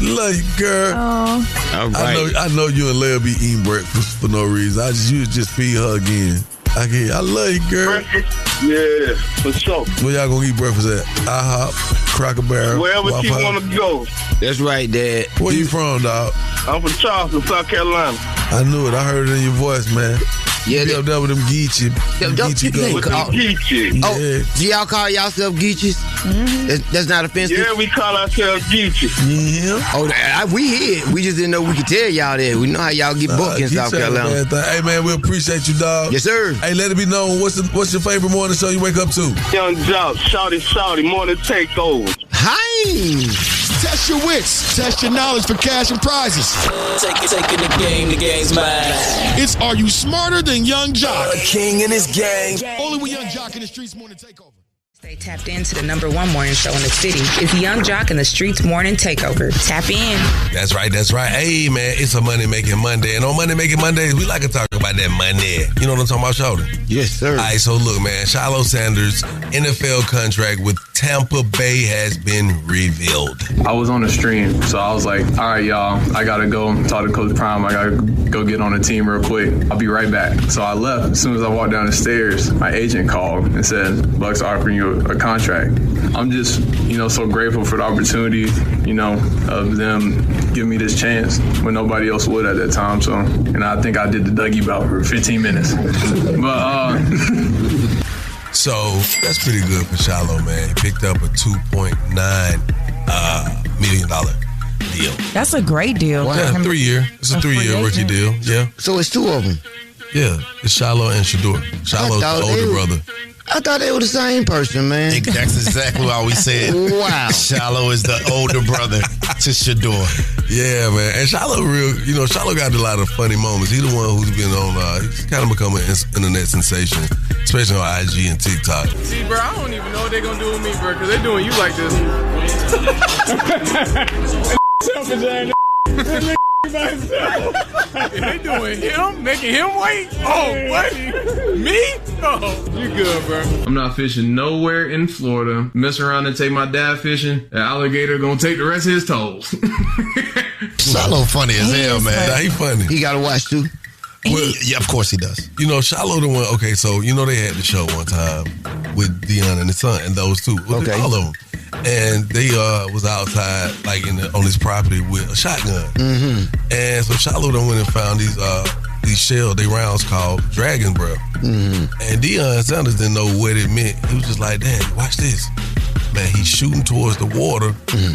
Love you, girl. Oh. All right. I know you and Leia be eating breakfast for no reason. You just feed her again. I love you, girl. Breakfast? Yeah, for sure. Where y'all gonna eat breakfast at? IHOP, Cracker Barrel, wherever Waffle she House? wanna go. That's right, Dad. Where you from, dog? I'm from Charleston, South Carolina. I knew it. I heard it in your voice, man. Yeah, you up there with them Geechee. Geechee go. Geechee. Oh, do y'all call yourself Geechees? Mm-hmm. That's not offensive? Yeah, we call ourselves Geechee. Yeah. Oh, we here. We just didn't know we could tell y'all that. We know how y'all get booked in South Carolina. Hey, man, we appreciate you, dog. Yes, sir. Hey, let it be known, what's your favorite morning show you wake up to? Young Jock, Shawty, Morning Takeover. Hi. Test your wits. Test your knowledge for cash and prizes. Taking the game's mine. It's Are You Smarter Than Young Jock? A king in his gang. Only with Young Jock in the Streetz Morning Takeover. Stay tapped into the #1 morning show in the city. It's Young Jock and the Streetz Morning Takeover. Tap in. That's right. Hey, man, it's a Money Makin Monday. And on Money Makin Mondays, we like to talk about that money. You know what I'm talking about, Shawty? Yes, sir. All right, so look, man, Shiloh Sanders' NFL contract with Tampa Bay has been revealed. I was on the stream, so I was like, all right, y'all, I got to go talk to Coach Prime. I got to go get on the team real quick. I'll be right back. So I left. As soon as I walked down the stairs, my agent called and said, Bucks offering you a contract. I'm just, so grateful for the opportunity, of them giving me this chance when nobody else would at that time. So, and I think I did the Dougie bout for 15 minutes. But, So that's pretty good for Shiloh, man. He picked up a $2.9 million deal. That's a great deal. Wow. Yeah, 3 year. It's a 3-year rookie deal. Yeah. So it's 2 of them. Yeah, it's Shiloh and Shador. Shiloh's the older brother. I thought they were the same person, man. That's exactly why we said. Wow. Shiloh is the older brother to Shador. Yeah, man. And Shiloh Shiloh got a lot of funny moments. He's the one who's been on, he's kind of become an internet sensation, especially on IG and TikTok. See, bro, I don't even know what they're going to do with me, bro, because they're doing you like this. They doing him, making him wait? Oh, buddy. Me? Oh, you good, bro. I'm not fishing nowhere in Florida. Mess around and take my dad fishing. The alligator gonna take the rest of his toes. Shiloh funny as hell, man. Nah, he funny. He got to watch too. Well, yeah, of course he does. Shiloh the one. Okay, so they had the show one time with Dion and his son, and those two. Okay, all of them. And they was outside, like on his property with a shotgun. Mm-hmm. And so Shiloh done went and found these shells, they rounds called Dragon Breath. Mm-hmm. And Deion Sanders didn't know what it meant. He was just like, "Dad, watch this." Man, he's shooting towards the water,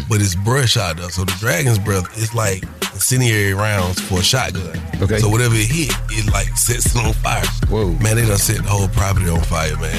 but it's breath shot up. So the Dragon's Breath is like incendiary rounds for a shotgun. Okay. So whatever it hit, it like sets it on fire. Whoa. Man, they done set the whole property on fire, man.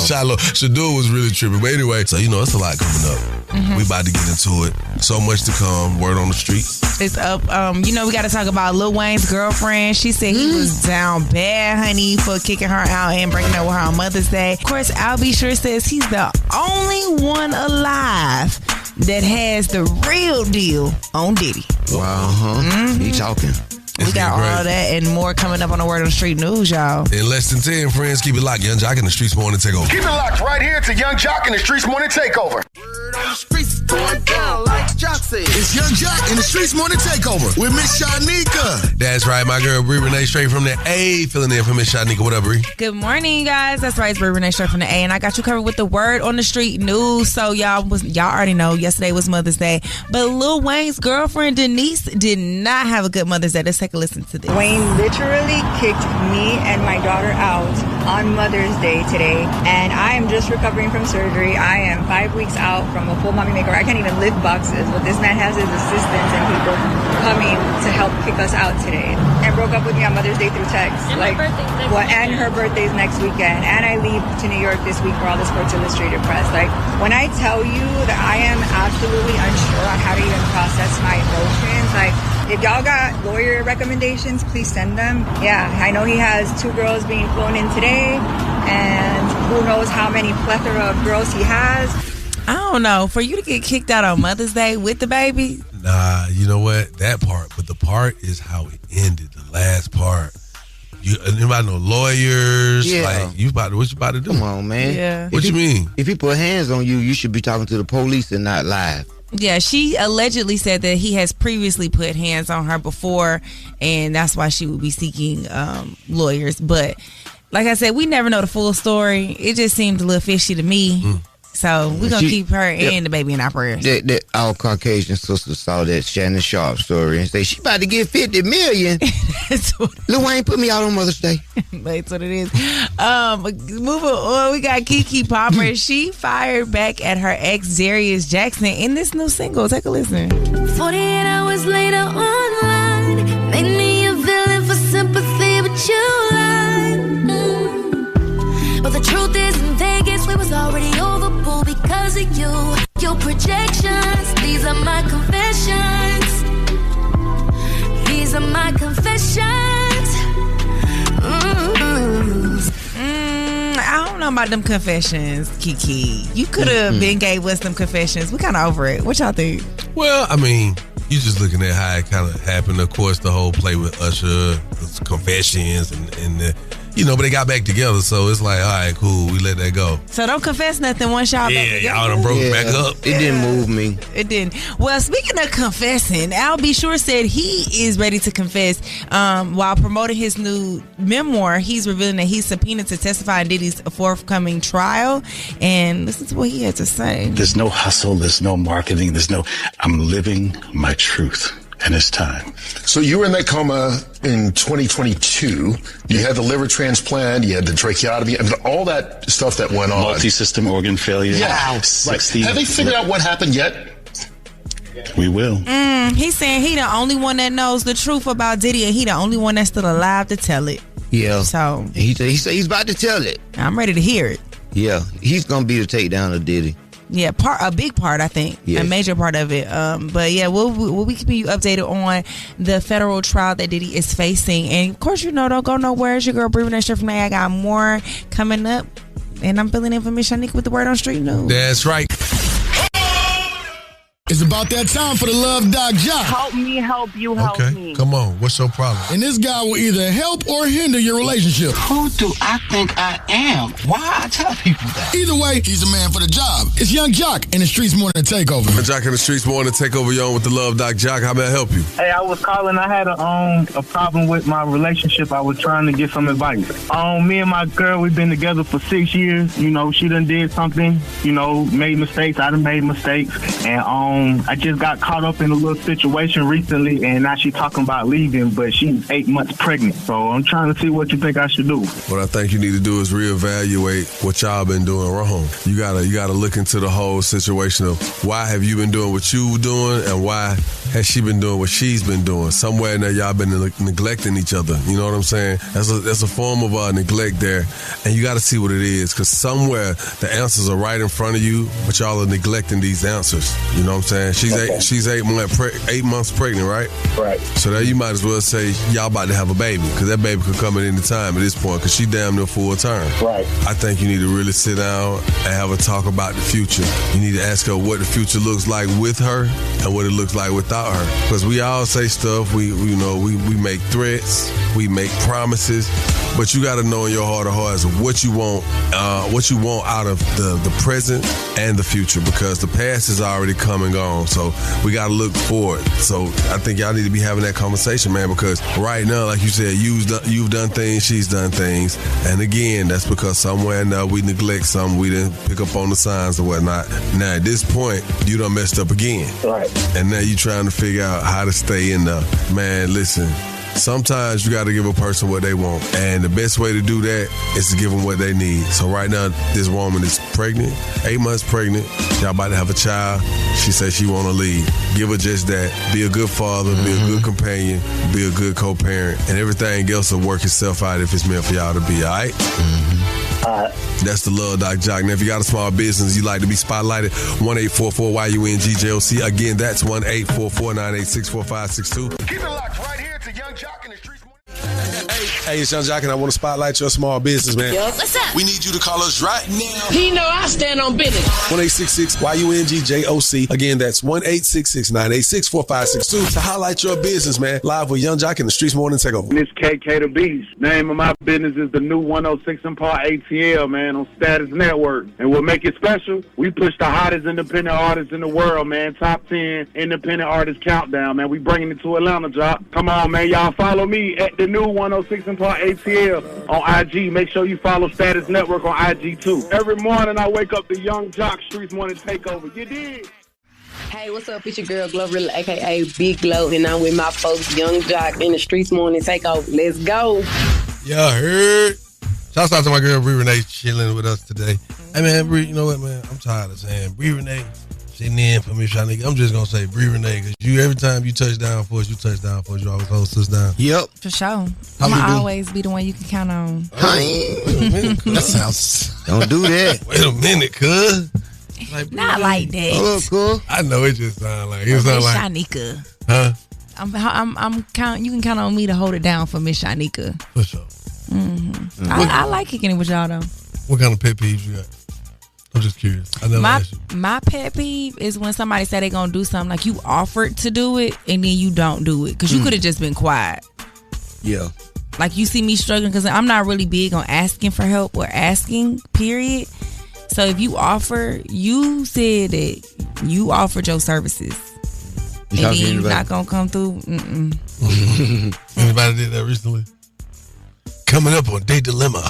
Shiloh. Shador was really tripping. But anyway, so it's a lot coming up. Mm-hmm. We about to get into it. So much to come. Word on the street. It's up. We got to talk about Lil Wayne's girlfriend. She said he was down bad, honey, for kicking her out and breaking up with her on Mother's Day. Of course, Al B. Sure says he's the only one alive that has the real deal on Diddy. Wow, huh? He talking. We got all that and more coming up on the Word on the Street News, y'all. In less than 10, friends, keep it locked. Young Jock in the Streetz Morning Takeover. Keep it locked right here to Young Jock in the Streetz Morning Takeover. Word on the street. It's Young Jock and the Streetz Morning Takeover with Miss Shanika. That's right, my girl Brit Renee, straight from the A, filling in for Miss Shanika. What up, Brit? Good morning, guys. That's right, it's Brit Renee straight from the A, and I got you covered with the word on the street news. So y'all already know yesterday was Mother's Day, but Lil Wayne's girlfriend Denise did not have a good Mother's Day. Let's take a listen to this. Wayne literally kicked me and my daughter out on Mother's Day today, and I am just recovering from surgery. I am 5 weeks out from a full mommy makeover. I can't even lift boxes, but this man has his assistants and people coming to help kick us out today. And broke up with me on Mother's Day through text. And her birthday's next weekend. And I leave to New York this week for all the Sports Illustrated press. Like, when I tell you that I am absolutely unsure on how to even process my emotions, like, if y'all got lawyer recommendations, please send them. Yeah, I know he has 2 girls being flown in today, and who knows how many plethora of girls he has. I don't know. For you to get kicked out on Mother's Day with the baby? Nah, you know what? That part. But the part is how it ended, the last part. Anybody know lawyers? Yeah. Like, what you about to do? Come on, man. Yeah. What you mean? If he put hands on you, you should be talking to the police and not live. Yeah, she allegedly said that he has previously put hands on her before, and that's why she would be seeking lawyers. But like I said, we never know the full story. It just seemed a little fishy to me. So we're going to keep her and the baby in our prayers. Our Caucasian sister saw that Shannon Sharp story and said, she about to get $50 million. Lil Wayne put me out on Mother's Day. That's what it is. Moving on, we got Keke Palmer. She fired back at her ex, Darius Jackson, in this new single. Take a listen. 48 hours later online, made me a villain for sympathy, but you lied. But the truth is, in Vegas, we was already over, boo, because of you. Your projections, these are my confessions. These are my confessions. I don't know about them confessions, Keke. You could have been gave us them confessions. We kind of over it. What y'all think? Well, I mean, you just looking at how it kind of happened. Of course, the whole play with Usher, the confessions, and the, but they got back together, so it's like, all right, cool, we let that go. So don't confess nothing once y'all back together. Y'all done broke back up. It didn't move me. It didn't. Well, speaking of confessing, Al B. Sure said he is ready to confess. While promoting his new memoir, he's revealing that he's subpoenaed to testify in Diddy's forthcoming trial. And listen to what he had to say. There's no hustle, there's no marketing, I'm living my truth. And it's time. So you were in that coma in 2022. You had the liver transplant. You had the tracheotomy. I mean, all that stuff that went on. Multi-system organ failure. Yeah. 60. Have they figured out what happened yet? We will. He's saying he the only one that knows the truth about Diddy, and he the only one that's still alive to tell it. Yeah. So he said he's about to tell it. I'm ready to hear it. Yeah. He's going to be the takedown of Diddy. Yeah, a big part, I think. Yes. A major part of it. But yeah, we'll be keeping you updated on the federal trial that Diddy is facing. And of course, don't go nowhere. It's your girl Brit Renee from I got more coming up. And I'm filling in for Miss Shanika with the word on street news. That's right. It's about that time for the Love Doc Jock. Help me, help you, help me. Come on. What's your problem? And this guy will either help or hinder your relationship. Who do I think I am? Why I tell people that? Either way, he's the man for the job. It's Young Jock and the Streetz Morning Takeover. Young Jock and the Streetz Morning Takeover, y'all with the Love Doc Jock. How may I help you? Hey, I was calling. I had a problem with my relationship. I was trying to get some advice. Me and my girl, we've been together for 6 years. She done did something. Made mistakes. I done made mistakes, and I just got caught up in a little situation recently, and now she's talking about leaving, but she's 8 months pregnant. So I'm trying to see what you think I should do. What I think you need to do is reevaluate what y'all been doing wrong. You gotta look into the whole situation of why have you been doing what you doing, and why has she been doing what she's been doing. Somewhere in there, y'all been neglecting each other. You know what I'm saying? That's a form of neglect there, and you got to see what it is, because somewhere the answers are right in front of you, but y'all are neglecting these answers. You know what I'm saying? She's 8 months pregnant, right? Right. So there you might as well say y'all about to have a baby, because that baby could come at any time at this point, because she damn near full term. Right. I think you need to really sit down and have a talk about the future. You need to ask her what the future looks like with her and what it looks like without her. Because we all say stuff. We make threats. We make promises. But you got to know in your heart of hearts what you want out of the present and the future, because the past is already come and gone. So we got to look forward. So I think y'all need to be having that conversation, man, because right now, like you said, you've done things, she's done things. And again, that's because somewhere now we neglect something, we didn't pick up on the signs or whatnot. Now at this point, you done messed up again. Right. And now you trying to figure out how to stay in the, man, listen, sometimes you got to give a person what they want. And the best way to do that is to give them what they need. So right now, this woman is pregnant, 8 months pregnant. Y'all about to have a child. She says she want to leave. Give her just that. Be a good father, be a good companion, be a good co-parent, and everything else will work itself out if it's meant for y'all to be, all right? That's the love, Doc Jock. Now, if you got a small business you like to be spotlighted, 1-844-YUNGJOC. Again, that's 1-844-986-4562. Keep it locked right here to Young Jock in the Streetz Morning. Hey, it's Young Jock, and I want to spotlight your small business, man. Yo, what's up? We need you to call us right now. He know I stand on business. 1-866-YUNGJOC. Again, that's 1-866-986-4562 to highlight your business, man. Live with Young Jock in the Streetz Morning Takeover. This KK the Beast. Name of my business is the new 106 & Park ATL, man, on Status Network. And what make it special, we push the hottest independent artists in the world, man. Top 10 independent artist countdown, man. We bringing it to Atlanta, Jock. Come on, man. Y'all follow me at the new 106 & Park ATL on IG. Make sure you follow Status Network on IG, too. Every morning I wake up to Young Jock Streetz Morning Takeover. You dig? Hey, what's up? It's your girl Glorilla, a.k.a. Big Glow, and I'm with my folks, Young Jock, in the Streetz Morning Takeover. Let's go. Y'all heard? Shouts out to my girl Brie Renee chilling with us today. Hey, man, Brie, you know what, man? I'm tired of saying Brie Renee sitting in for me, Shanique. I'm just going to say Brie Renee, because every time you touch down for us, you always hold us down. Yep. For sure. I'm going to always be the one you can count on. That sounds... Don't do that. Wait a minute, cuz. Not like that. Oh, cool. I know it just sounds like... It sounds like... Shanika. Huh? I'm count. You can count on me to hold it down for Miss Shanika. For sure. Mm-hmm. I like kicking it with y'all though. What kind of pet peeves you got? I'm just curious. I never asked you. My pet peeve is when somebody say they gonna do something, like you offered to do it and then you don't do it, because you could have just been quiet. Yeah. Like you see me struggling because I'm not really big on asking for help or asking, period. So if you offer, you said that you offered your services. And then you're not gonna come through. Anybody did that recently? Coming up on Date Dilemma.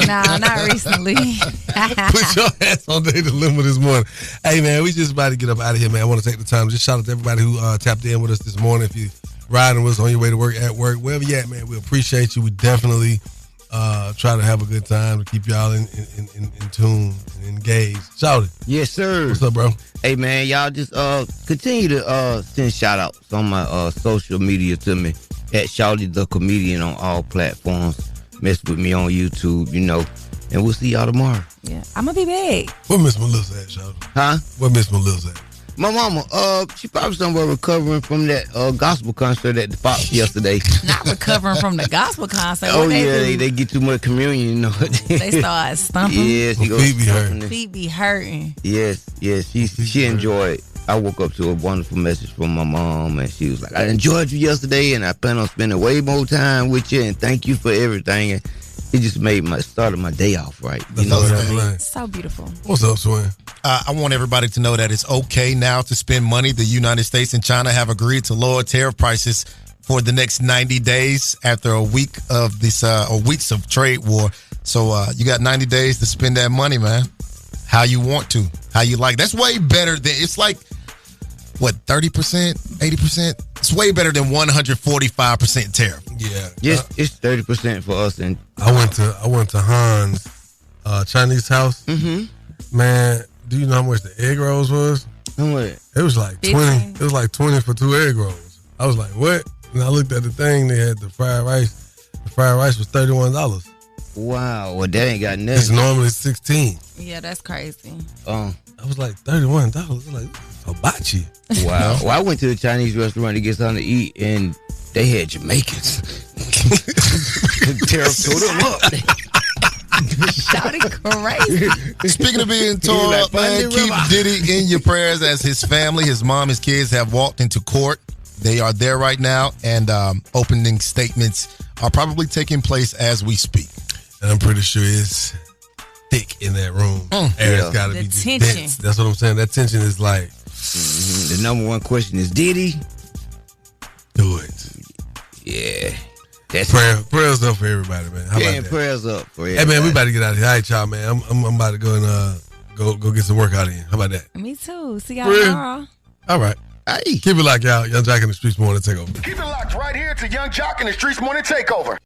Nah, not recently. Put your ass on Date Dilemma this morning. Hey, man, we just about to get up out of here, man. I want to take the time to just shout out to everybody who tapped in with us this morning. If you're riding with us on your way to work, at work, wherever you at, man, we appreciate you. We definitely try to have a good time to keep y'all in tune and engaged. Shout it. Yes, sir. What's up, bro? Hey, man, y'all just continue to send shout-outs on my social media to me at Shawty the Comedian on all platforms. Mess with me on YouTube, and we'll see y'all tomorrow. Yeah, I'm going to be back. Where Miss Melissa at, Shawty? Huh? Where Miss Melissa at? My mama, she probably somewhere recovering from that gospel concert at the Fox yesterday. Not recovering from the gospel concert. Oh, yeah, they get too much communion, They start stumping. Yeah, feet be hurting. Feet be hurting. Yes, she enjoyed. I woke up to a wonderful message from my mom, and she was like, I enjoyed you yesterday, and I plan on spending way more time with you, and thank you for everything. And it just started my day off right. You know what I mean? So beautiful. What's up, Swin? I want everybody to know that it's okay now to spend money. The United States and China have agreed to lower tariff prices for the next 90 days after a week of this or weeks of trade war. So you got 90 days to spend that money, man. How you want to, how you like. That's way better than, it's like, what, 30%, 80%? It's way better than 145% tariff. Yeah. Yes, it's 30% for us. And I went to Han's Chinese house. Mm-hmm. Man, do you know how much the egg rolls was? How much? It was like 20. It was like 20 for 2 egg rolls. I was like, what? And I looked at the thing. They had the fried rice. The fried rice was $31. Wow. Well, that ain't got nothing. It's normally $16. Yeah, that's crazy. I was like, $31. I was like, hibachi. Wow. Well, I went to a Chinese restaurant to get something to eat, and they had Jamaicans. Tariff tore them up. Shouting crazy. Speaking of being tore up, man, keep Diddy in your prayers as his family, his mom, his kids have walked into court They are there right now, and opening statements are probably taking place as we speak. And I'm pretty sure it's thick in that room. Air's got to be just dense. That's what I'm saying. That tension is like... The number one question is, did he? Do it. Yeah. Prayers up for everybody, man. How about that? Prayers up for everybody. Hey, man, we about to get out of here. All right, y'all, man. I'm about to go and go get some workout in. How about that? Me too. See y'all tomorrow. All right. Hey. Keep it locked, y'all. Young Jock in the Streetz Morning Takeover. Keep it locked right here to Young Jock in the Streetz Morning Takeover.